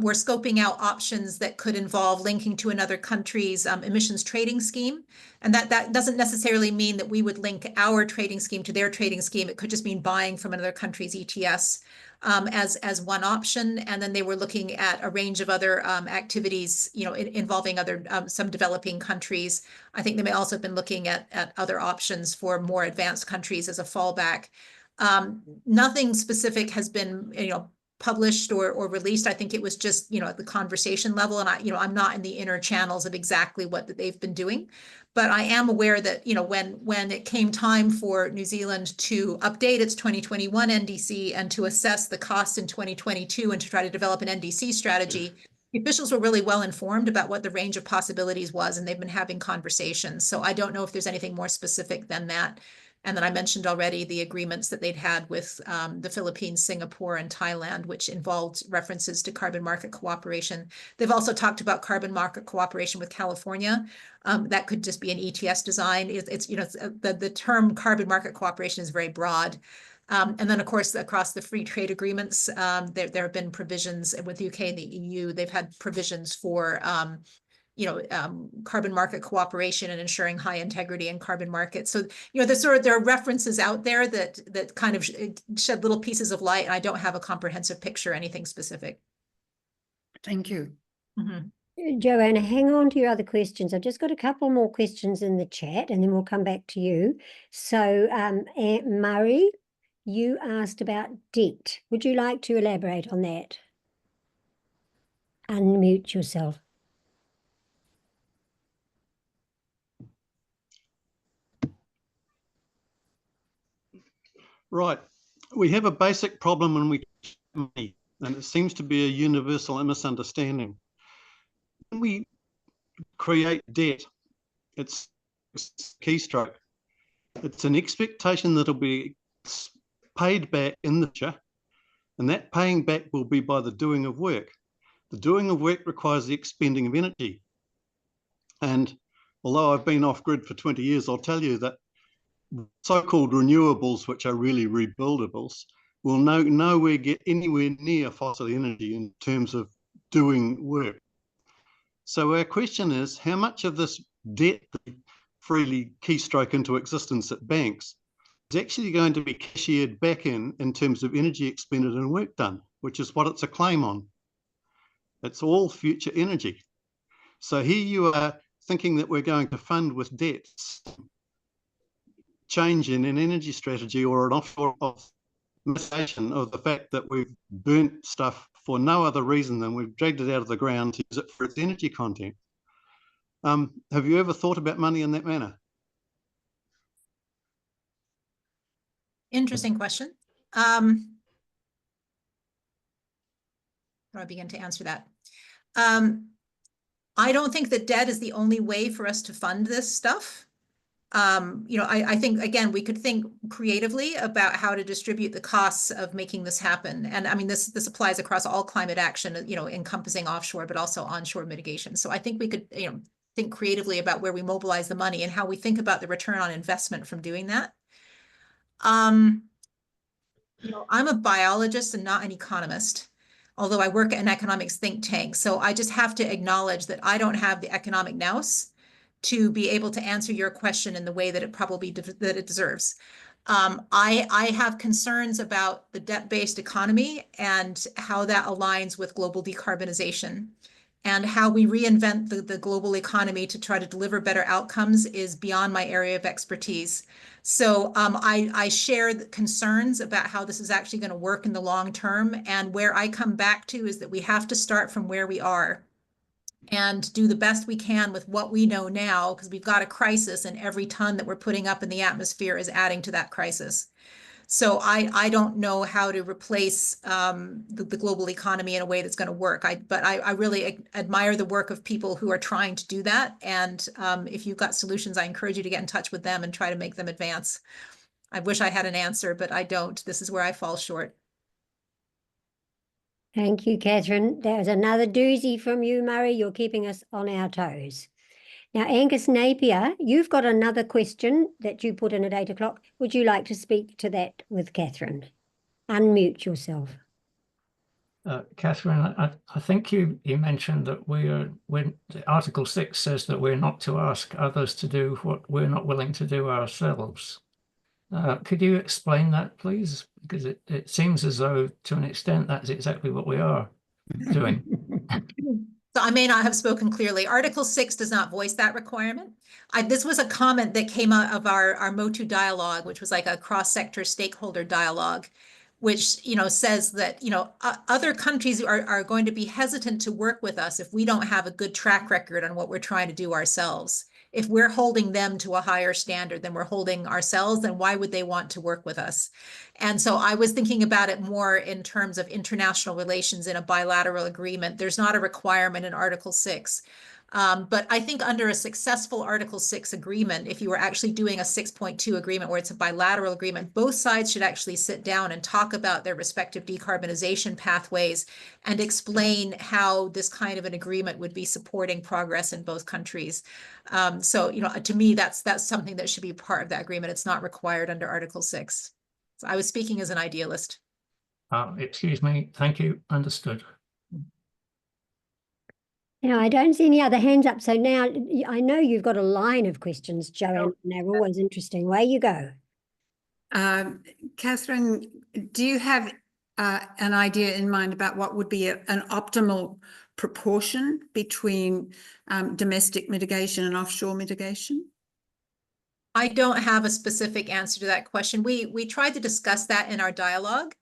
were scoping out options that could involve linking to another country's emissions trading scheme. And that doesn't necessarily mean that we would link our trading scheme to their trading scheme. It could just mean buying from another country's ETS as one option. And then they were looking at a range of other activities, you know, involving other some developing countries. I think they may also have been looking at other options for more advanced countries as a fallback. Nothing specific has been, you know, published or released. I think it was just, you know, at the conversation level. And I'm not in the inner channels of exactly what they've been doing, but I am aware that, you know, when it came time for New Zealand to update its 2021 NDC and to assess the costs in 2022 and to try to develop an NDC strategy, the officials were really well informed about what the range of possibilities was, and they've been having conversations. So I don't know if there's anything more specific than that. And then I mentioned already the agreements that they'd had with the Philippines, Singapore, and Thailand, which involved references to carbon market cooperation. They've also talked about carbon market cooperation with California. That could just be an ETS design. It's you know, the term carbon market cooperation is very broad. And then, of course, across the free trade agreements, there have been provisions with the UK and the EU. They've had provisions for carbon market cooperation and ensuring high integrity in carbon markets. So, you know, there are references out there that kind of shed little pieces of light. And I don't have a comprehensive picture, anything specific. Thank you. Mm-hmm. Joanna, hang on to your other questions. I've just got a couple more questions in the chat, and then we'll come back to you. So, Aunt Murray, you asked about debt. Would you like to elaborate on that? Unmute yourself. Right. We have a basic problem when we money, and it seems to be a universal misunderstanding. When we create debt, it's keystroke. It's an expectation that it'll be paid back in the future, and that paying back will be by the doing of work. The doing of work requires the expending of energy. And although I've been off grid for 20 years, I'll tell you that so-called renewables, which are really rebuildables, will nowhere get anywhere near fossil energy in terms of doing work. So our question is, how much of this debt that freely keystroke into existence at banks is actually going to be cashiered back in terms of energy expended and work done, which is what it's a claim on. It's all future energy. So here you are thinking that we're going to fund with debts change in an energy strategy or an offshore mitigation of the fact that we've burnt stuff for no other reason than we've dragged it out of the ground to use it for its energy content. Have you ever thought about money in that manner? Interesting question. How do I begin to answer that? I don't think that debt is the only way for us to fund this stuff. I think, again, we could think creatively about how to distribute the costs of making this happen. And I mean, this applies across all climate action, encompassing offshore, but also onshore mitigation. So I think we could, think creatively about where we mobilize the money and how we think about the return on investment from doing that. I'm a biologist and not an economist, although I work at an economics think tank. So I just have to acknowledge that I don't have the economic nous to be able to answer your question in the way that it probably that it deserves. I have concerns about the debt-based economy and how that aligns with global decarbonization. And how we reinvent the global economy to try to deliver better outcomes is beyond my area of expertise. So I share the concerns about how this is actually going to work in the long term. And where I come back to is that we have to start from where we are and do the best we can with what we know now, because we've got a crisis and every ton that we're putting up in the atmosphere is adding to that crisis. So I don't know how to replace the global economy in a way that's going to work. But I really admire the work of people who are trying to do that. And if you've got solutions, I encourage you to get in touch with them and try to make them advance. I wish I had an answer, but I don't. This is where I fall short. Thank you, Catherine. There's another doozy from you, Murray. You're keeping us on our toes. Now, Angus Napier, you've got another question that you put in at 8 o'clock. Would you like to speak to that with Catherine? Unmute yourself. Catherine, I think you mentioned that when Article 6 says that we're not to ask others to do what we're not willing to do ourselves. Could you explain that, please? Because it seems as though, to an extent, that's exactly what we are doing. So I may not have spoken clearly. Article 6 does not voice that requirement. This was a comment that came out of our Motu dialogue, which was like a cross-sector stakeholder dialogue, which says that other countries are going to be hesitant to work with us if we don't have a good track record on what we're trying to do ourselves. If we're holding them to a higher standard than we're holding ourselves, then why would they want to work with us? And so I was thinking about it more in terms of international relations in a bilateral agreement. There's not a requirement in Article 6. But I think under a successful Article 6 agreement, if you were actually doing a 6.2 agreement where it's a bilateral agreement, both sides should actually sit down and talk about their respective decarbonization pathways and explain how this kind of an agreement would be supporting progress in both countries. So, to me, that's something that should be part of that agreement. It's not required under Article 6. So I was speaking as an idealist. Excuse me. Thank you. Understood. Now, I don't see any other hands up. So now I know you've got a line of questions, Joanne, and they're always interesting. Away you go. Catherine, do you have an idea in mind about what would be an optimal proportion between domestic mitigation and offshore mitigation? I don't have a specific answer to that question. We tried to discuss that in our dialogue.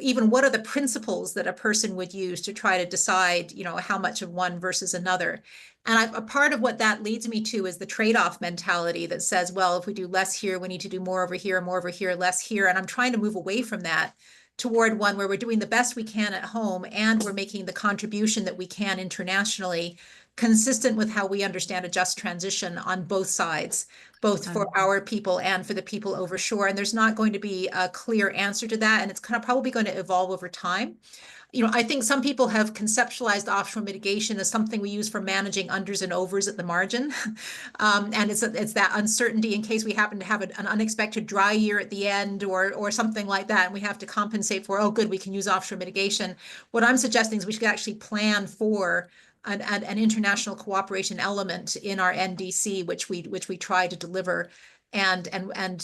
Even what are the principles that a person would use to try to decide, how much of one versus another. And a part of what that leads me to is the trade-off mentality that says, well, if we do less here, we need to do more over here, less here. And I'm trying to move away from that toward one where we're doing the best we can at home and we're making the contribution that we can internationally, consistent with how we understand a just transition on both sides, both for our people and for the people over shore. And there's not going to be a clear answer to that. And it's probably going to evolve over time. I think some people have conceptualized offshore mitigation as something we use for managing unders and overs at the margin. And it's that uncertainty in case we happen to have an unexpected dry year at the end or something like that. And we have to compensate for, oh, good, we can use offshore mitigation. What I'm suggesting is we should actually plan for an international cooperation element in our NDC, which we try to deliver. And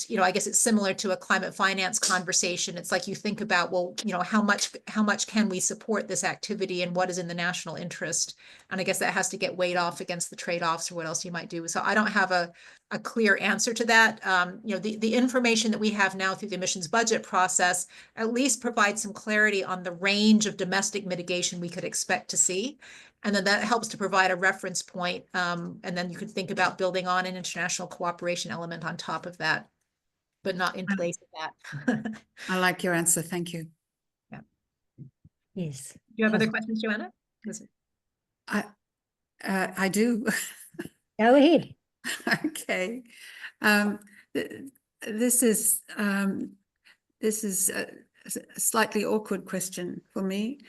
you know, I guess it's similar to a climate finance conversation. It's like you think about, well, you know, how much can we support this activity and what is in the national interest? And I guess that has to get weighed off against the trade-offs or what else you might do. So I don't have a clear answer to that. You know, the information that we have now through the emissions budget process at least provides some clarity on the range of domestic mitigation we could expect to see. And then that helps to provide a reference point. And then you could think about building on an international cooperation element on top of that, but not in place of that. I like your answer. Thank you. Yeah. Yes. Do you have other questions, Joanna? I do. Go ahead. Okay. This is a slightly awkward question for me.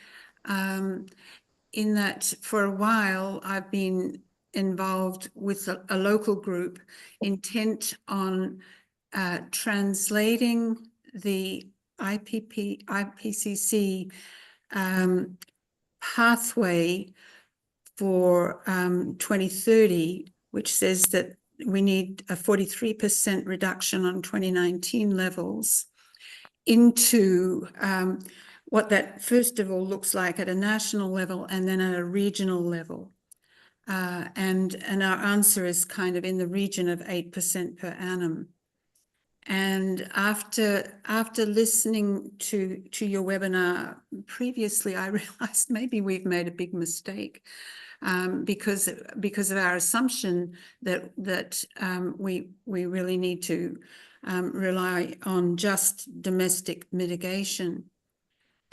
In that for a while I've been involved with a local group intent on translating the IPCC pathway for 2030, which says that we need a 43% reduction on 2019 levels, into what that first of all looks like at a national level and then at a regional level. And our answer is kind of in the region of 8% per annum. And after listening to your webinar previously, I realized maybe we've made a big mistake because of our assumption that we really need to rely on just domestic mitigation.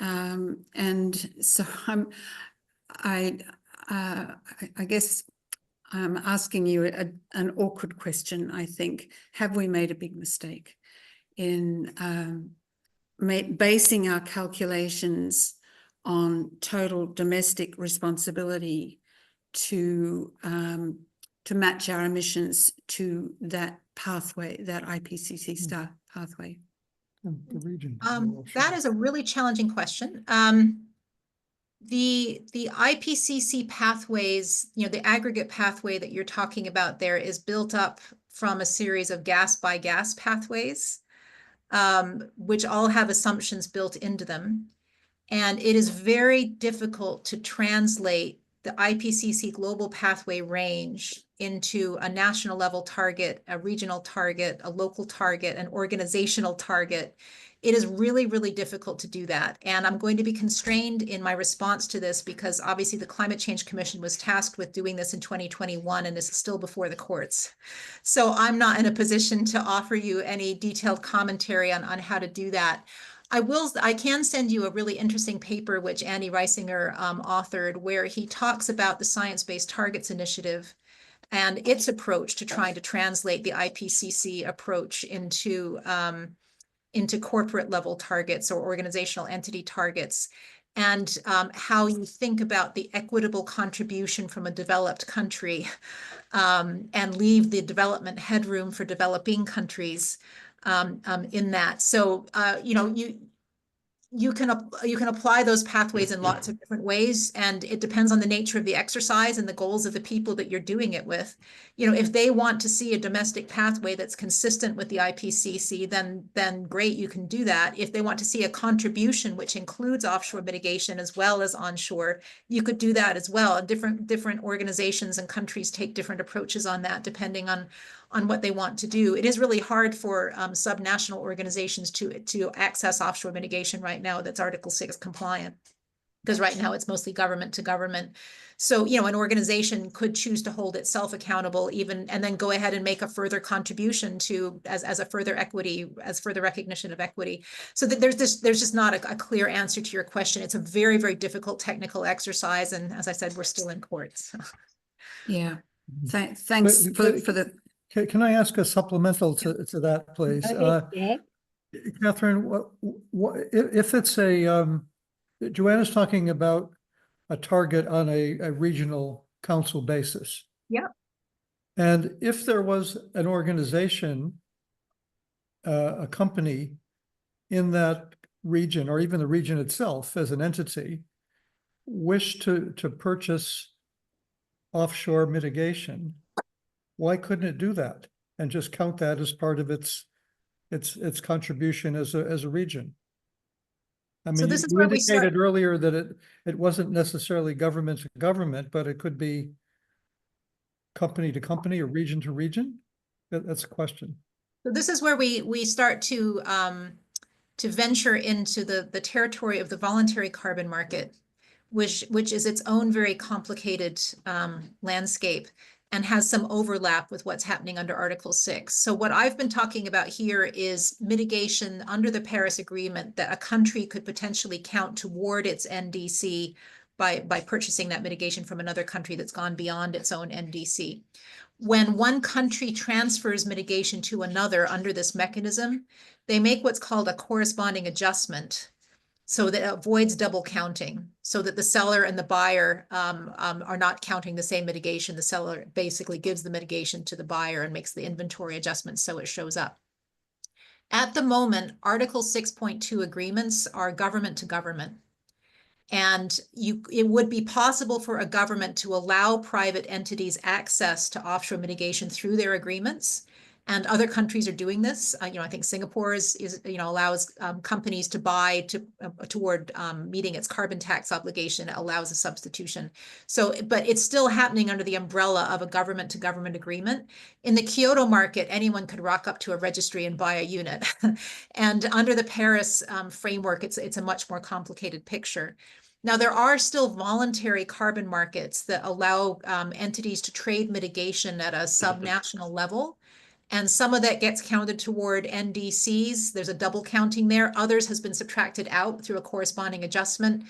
And so I guess I'm asking you an awkward question, I think. Have we made a big mistake in basing our calculations on total domestic responsibility to match our emissions to that pathway, that IPCC star pathway? The region. That is a really challenging question. The IPCC pathways, you know, the aggregate pathway that you're talking about there is built up from a series of gas by gas pathways, which all have assumptions built into them. And it is very difficult to translate the IPCC global pathway range into a national level target, a regional target, a local target, an organizational target. It is really, really difficult to do that. And I'm going to be constrained in my response to this because obviously the Climate Change Commission was tasked with doing this in 2021 and this is still before the courts. So I'm not in a position to offer you any detailed commentary on how to do that. I can send you a really interesting paper which Andy Reisinger authored, where he talks about the Science Based Targets Initiative and its approach to trying to translate the IPCC approach into corporate level targets or organizational entity targets, and how you think about the equitable contribution from a developed country and leave the development headroom for developing countries in that. So, you know, you can apply those pathways in lots of different ways, and it depends on the nature of the exercise and the goals of the people that you're doing it with. You know, if they want to see a domestic pathway that's consistent with the IPCC, then great, you can do that. If they want to see a contribution which includes offshore mitigation as well as onshore, you could do that as well. Different organizations and countries take different approaches on that depending on what they want to do. It is really hard for subnational organizations to access offshore mitigation right now that's Article 6 compliant, because right now it's mostly government to government. So, you know, an organization could choose to hold itself accountable even, and then go ahead and make a further contribution to as a further equity, as further recognition of equity. So that there's just not a clear answer to your question. It's a very, very difficult technical exercise. And as I said, we're still in courts. Yeah. Thanks for the... Can I ask a supplemental to that, please? Catherine, what if it's Joanna's talking about a target on a regional council basis? Yeah. And if there was an organization, a company in that region, or even the region itself as an entity, wish to purchase offshore mitigation, why couldn't it do that and just count that as part of its contribution as a region? I mean, this is you where we start. indicated earlier that it wasn't necessarily government to government, but it could be company to company or region to region. That's a question. So this is where we start to venture into the territory of the voluntary carbon market, which is its own very complicated landscape and has some overlap with what's happening under Article 6. So what I've been talking about here is mitigation under the Paris Agreement that a country could potentially count toward its NDC by purchasing that mitigation from another country that's gone beyond its own NDC. When one country transfers mitigation to another under this mechanism, they make what's called a corresponding adjustment so that it avoids double counting, so that the seller and the buyer are not counting the same mitigation. The seller basically gives the mitigation to the buyer and makes the inventory adjustments so it shows up. At the moment, Article 6.2 agreements are government to government. And it would be possible for a government to allow private entities access to offshore mitigation through their agreements. And other countries are doing this. I think Singapore allows companies to buy toward meeting its carbon tax obligation. It allows a substitution. But it's still happening under the umbrella of a government to government agreement. In the Kyoto market, anyone could rock up to a registry and buy a unit. And under the Paris framework, it's a much more complicated picture. Now, there are still voluntary carbon markets that allow entities to trade mitigation at a subnational level. And some of that gets counted toward NDCs. There's a double counting there. Others has been subtracted out through a corresponding adjustment.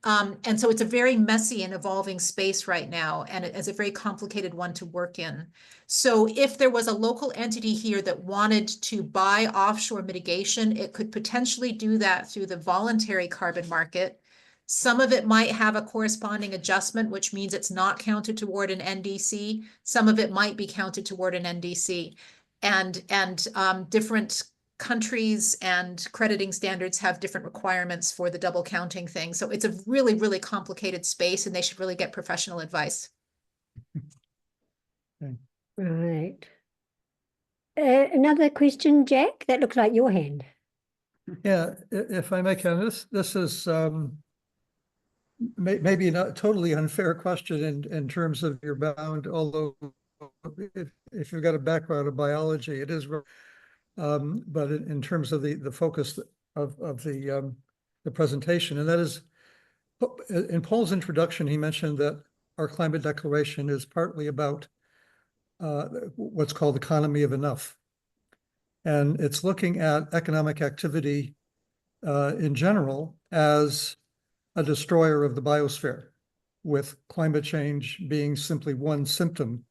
And so it's a very messy and evolving space right now, and it's a very complicated one to work in. So if there was a local entity here that wanted to buy offshore mitigation, it could potentially do that through the voluntary carbon market. Some of it might have a corresponding adjustment, which means it's not counted toward an NDC. Some of it might be counted toward an NDC. And different countries and crediting standards have different requirements for the double counting thing. So it's a really, really complicated space, and they should really get professional advice. Okay. Right. Another question, Jack? That looks like your hand. Yeah, if I may, Ken, this is maybe not a totally unfair question in terms of your bound, although if you've got a background in biology, it is, but in terms of the focus of the presentation, and that is, in Paul's introduction, he mentioned that our climate declaration is partly about what's called economy of enough. And it's looking at economic activity in general as a destroyer of the biosphere, with climate change being simply one symptom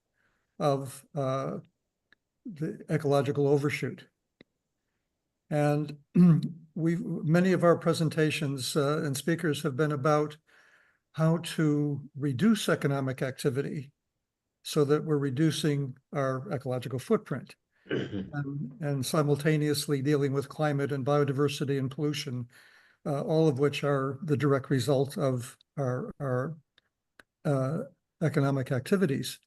of the ecological overshoot. And many of our presentations and speakers have been about how to reduce economic activity so that we're reducing our ecological footprint and simultaneously dealing with climate and biodiversity and pollution, all of which are the direct result of our economic activities.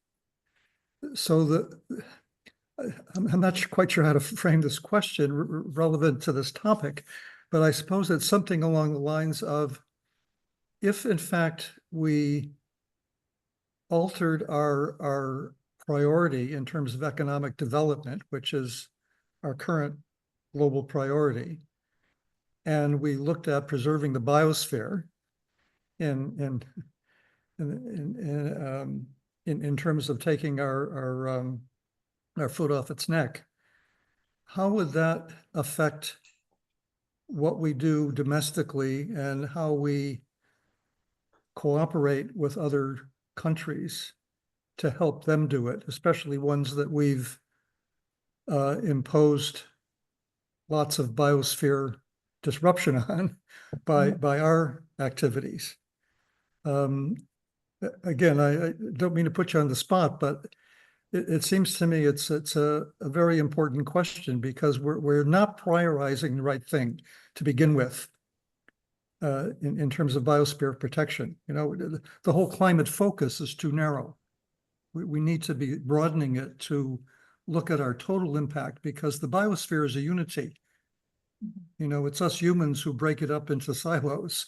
So I'm not quite sure how to frame this question relevant to this topic, but I suppose it's something along the lines of, if in fact we altered our priority in terms of economic development, which is our current global priority, and we looked at preserving the biosphere in terms of taking our foot off its neck, how would that affect what we do domestically and how we cooperate with other countries to help them do it, especially ones that we've imposed lots of biosphere disruption on by our activities? Again, I don't mean to put you on the spot, but it seems to me it's a very important question, because we're not prioritizing the right thing to begin with in terms of biosphere protection. You know, the whole climate focus is too narrow. we need to be broadening it to look at our total impact, because the biosphere is a unity. You know, it's us humans who break it up into silos.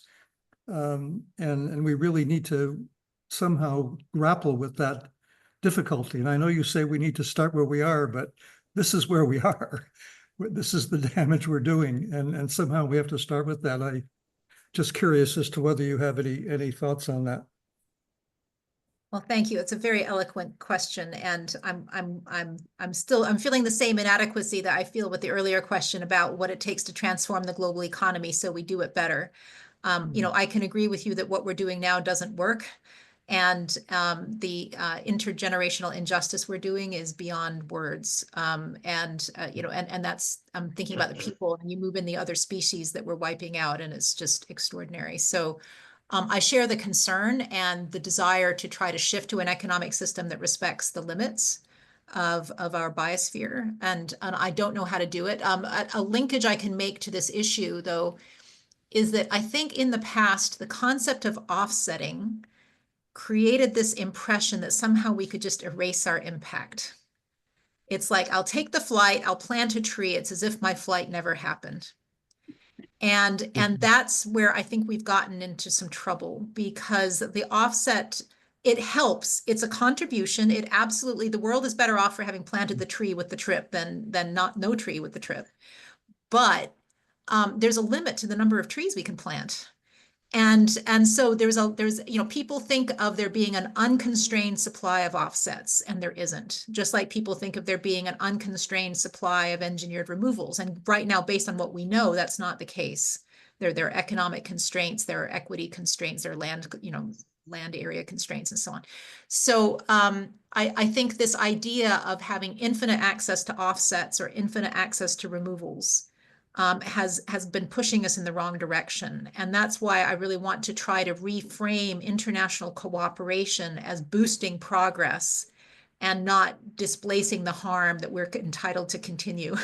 And we really need to somehow grapple with that difficulty. And I know you say we need to start where we are, but this is where we are. This is the damage we're doing. And somehow we have to start with that. I'm just curious as to whether you have any thoughts on that. Well, thank you. It's a very eloquent question, and I'm feeling the same inadequacy that I feel with the earlier question about what it takes to transform the global economy so we do it better. You know, I can agree with you that what we're doing now doesn't work, and the intergenerational injustice we're doing is beyond words. You know, and that's, I'm thinking about the people, and you move in the other species that we're wiping out, and it's just extraordinary. So I share the concern and the desire to try to shift to an economic system that respects the limits of our biosphere, and I don't know how to do it. A linkage I can make to this issue, though, is that I think in the past, the concept of offsetting created this impression that somehow we could just erase our impact. It's like, I'll take the flight, I'll plant a tree, it's as if my flight never happened. And that's where I think we've gotten into some trouble, because the offset, it helps. It's a contribution. It absolutely, the world is better off for having planted the tree with the trip than not no tree with the trip. But there's a limit to the number of trees we can plant. And so there's, you know, people think of there being an unconstrained supply of offsets, and there isn't. Just like people think of there being an unconstrained supply of engineered removals. And right now, based on what we know, that's not the case. There are economic constraints, there are equity constraints, there are land, you know, land area constraints and so on. So I think this idea of having infinite access to offsets or infinite access to removals has been pushing us in the wrong direction. And that's why I really want to try to reframe international cooperation as boosting progress and not displacing the harm that we're entitled to continue.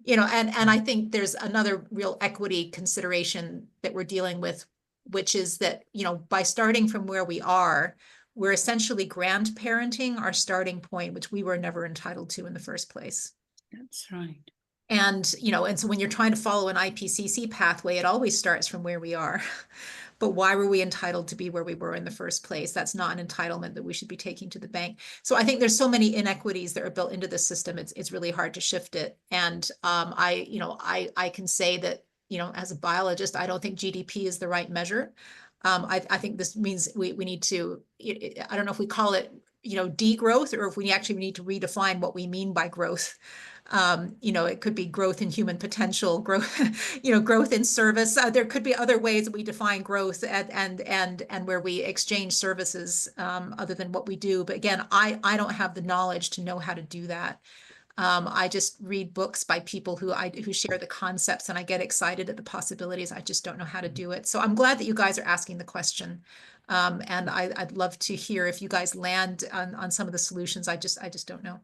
You know, and I think there's another real equity consideration that we're dealing with, which is that, you know, by starting from where we are, we're essentially grandparenting our starting point, which we were never entitled to in the first place. That's right. And, you know, and so when you're trying to follow an IPCC pathway, it always starts from where we are. But why were we entitled to be where we were in the first place? That's not an entitlement that we should be taking to the bank. So I think there's so many inequities that are built into the system. It's really hard to shift it. And I can say that, you know, as a biologist, I don't think GDP is the right measure. I think this means we need to, I don't know if we call it, you know, degrowth, or if we actually need to redefine what we mean by growth. You know, it could be growth in human potential, growth, you know, growth in service. There could be other ways that we define growth and where we exchange services other than what we do. But again, I don't have the knowledge to know how to do that. I just read books by people who share the concepts, and I get excited at the possibilities. I just don't know how to do it. So I'm glad that you guys are asking the question. And I'd love to hear if you guys land on some of the solutions. I just don't know.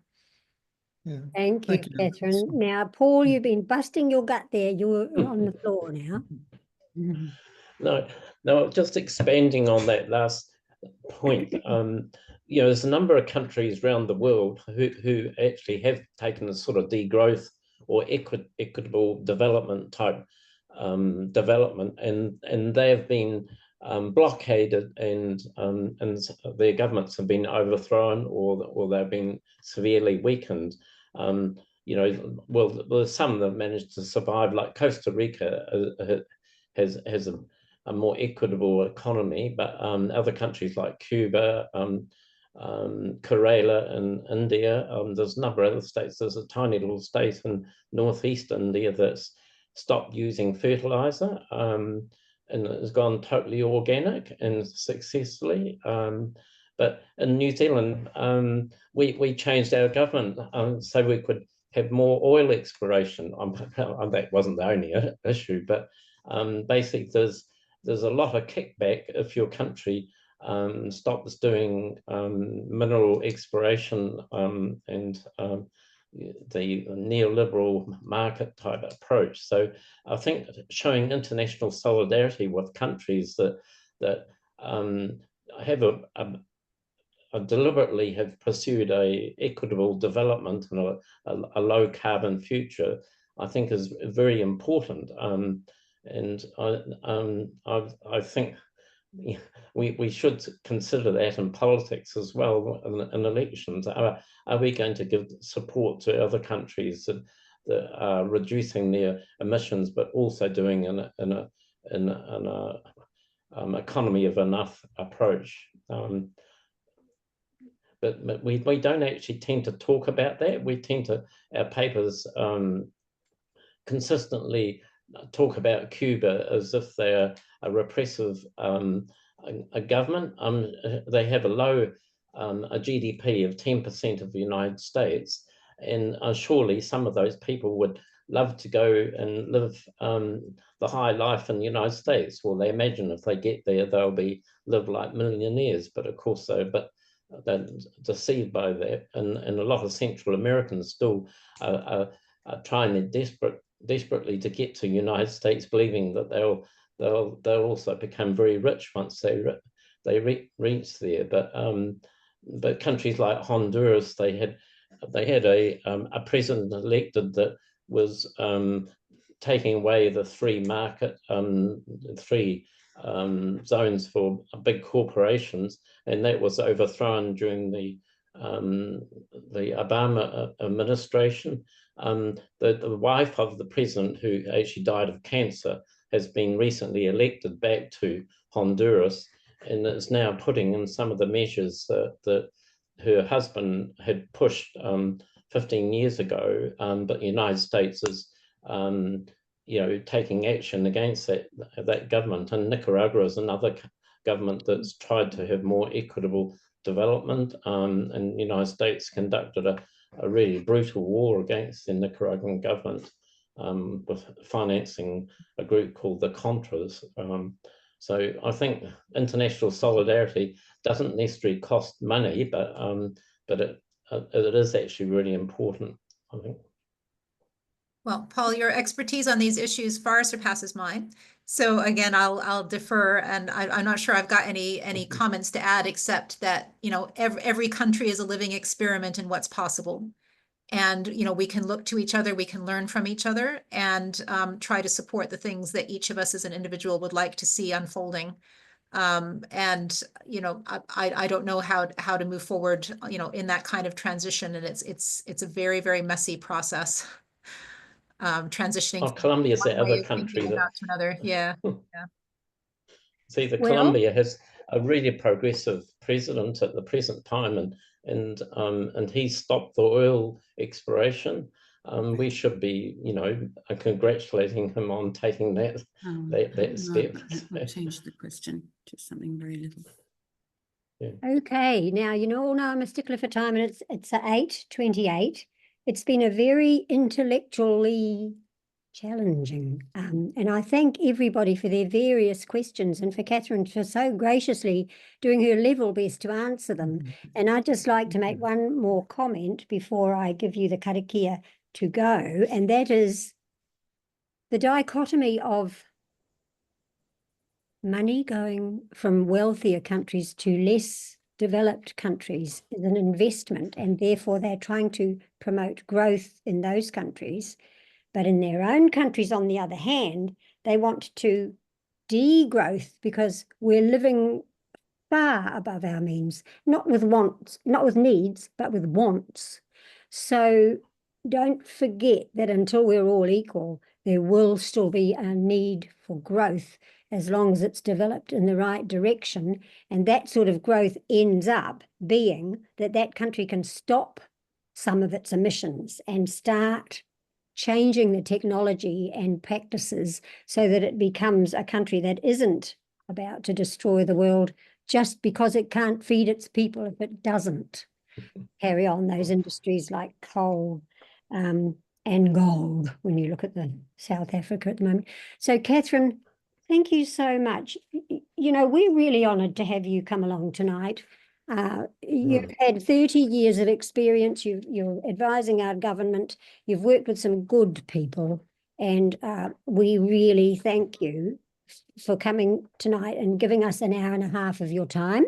Yeah. Thank you, Catherine. Now, Paul, you've been busting your gut there. You're on the floor now. No, just expanding on that last point. You know, there's a number of countries around the world who actually have taken a sort of degrowth or equitable development type development, and they have been blockaded, and their governments have been overthrown, or they've been severely weakened. You know, well, there's some that managed to survive, like Costa Rica has a more equitable economy, but other countries like Cuba, Kerala in India, there's a number of other states. There's a tiny little state in northeast India that's stopped using fertilizer and has gone totally organic and successfully. But in New Zealand, we changed our government so we could have more oil exploration. That wasn't the only issue, but basically there's a lot of kickback if your country stops doing mineral exploration and the neoliberal market type approach. So I think showing international solidarity with countries that have deliberately have pursued a equitable development and a low carbon future, I think is very important. And I think we should consider that in politics as well, in elections. Are we going to give support to other countries that are reducing their emissions, but also doing an economy of enough approach? But we don't actually tend to talk about that. We tend to, our papers consistently talk about Cuba as if they're a repressive a government. They have a low a GDP of 10% of the United States, and surely some of those people would love to go and live the high life in the United States. Well, they imagine if they get there, they'll live like millionaires. But of course, they're deceived by that, and a lot of Central Americans still are trying their desperately to get to the United States, believing that they'll also become very rich once they reach there. But countries like Honduras, they had a president elected that was taking away the free market, three zones for big corporations, and that was overthrown during the Obama administration. The wife of the president, who actually died of cancer, has been recently elected back to Honduras, and is now putting in some of the measures that her husband had pushed 15 years ago, but the United States is taking action against that government. And Nicaragua is another government that's tried to have more equitable development, and the United States conducted a really brutal war against the Nicaraguan government, with financing a group called the Contras. So I think international solidarity doesn't necessarily cost money, but it is actually really important, I think. Well, Paul, your expertise on these issues far surpasses mine. So again, I'll defer, and I'm not sure I've got any comments to add, except that every country is a living experiment in what's possible, and we can look to each other, we can learn from each other, and try to support the things that each of us as an individual would like to see unfolding. And I don't know how to move forward in that kind of transition, and it's a very, very messy process. Transitioning. Colombia is that other country to another. Yeah. Yeah. See, Colombia has a really progressive president at the present time, and he stopped the oil exploration. We should be, congratulating him on taking that step. I'll change the question to something very little. Yeah. Okay, now all know I'm a stickler for time, and it's 8:28. It's been a very intellectually challenging, and I thank everybody for their various questions, and for Catherine for so graciously doing her level best to answer them. And I'd just like to make one more comment before I give you the karakia to go, and that is the dichotomy of money going from wealthier countries to less developed countries is an investment, and therefore they're trying to promote growth in those countries. But in their own countries, on the other hand, they want to degrowth because we're living far above our means, not with wants, not with needs, but with wants. So don't forget that until we're all equal, there will still be a need for growth, as long as it's developed in the right direction. And that sort of growth ends up being that country can stop some of its emissions and start changing the technology and practices so that it becomes a country that isn't about to destroy the world just because it can't feed its people if it doesn't carry on those industries like coal and gold, when you look at the South Africa at the moment. So Catherine, thank you so much. We're really honoured to have you come along tonight. You've had 30 years of experience. You're advising our government. You've worked with some good people, and we really thank you for coming tonight and giving us an hour and a half of your time.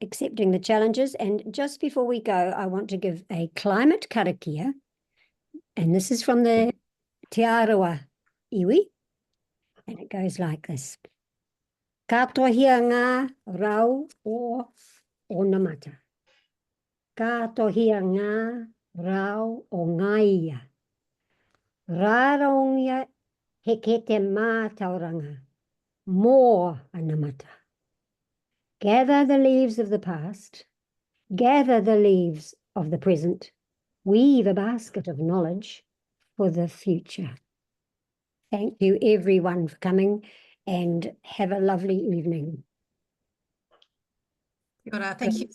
accepting the challenges. And just before we go, I want to give a climate karakia. And this is from the Aotearoa iwi. And it goes like this. Katohia ngā rau o Onamata. Katohia ngā rau o Ngaia. Rāraungia hekete mātauranga. More Anamata. Gather the leaves of the past. Gather the leaves of the present. Weave a basket of knowledge for the future. Thank you everyone for coming and have a lovely evening. Thank you.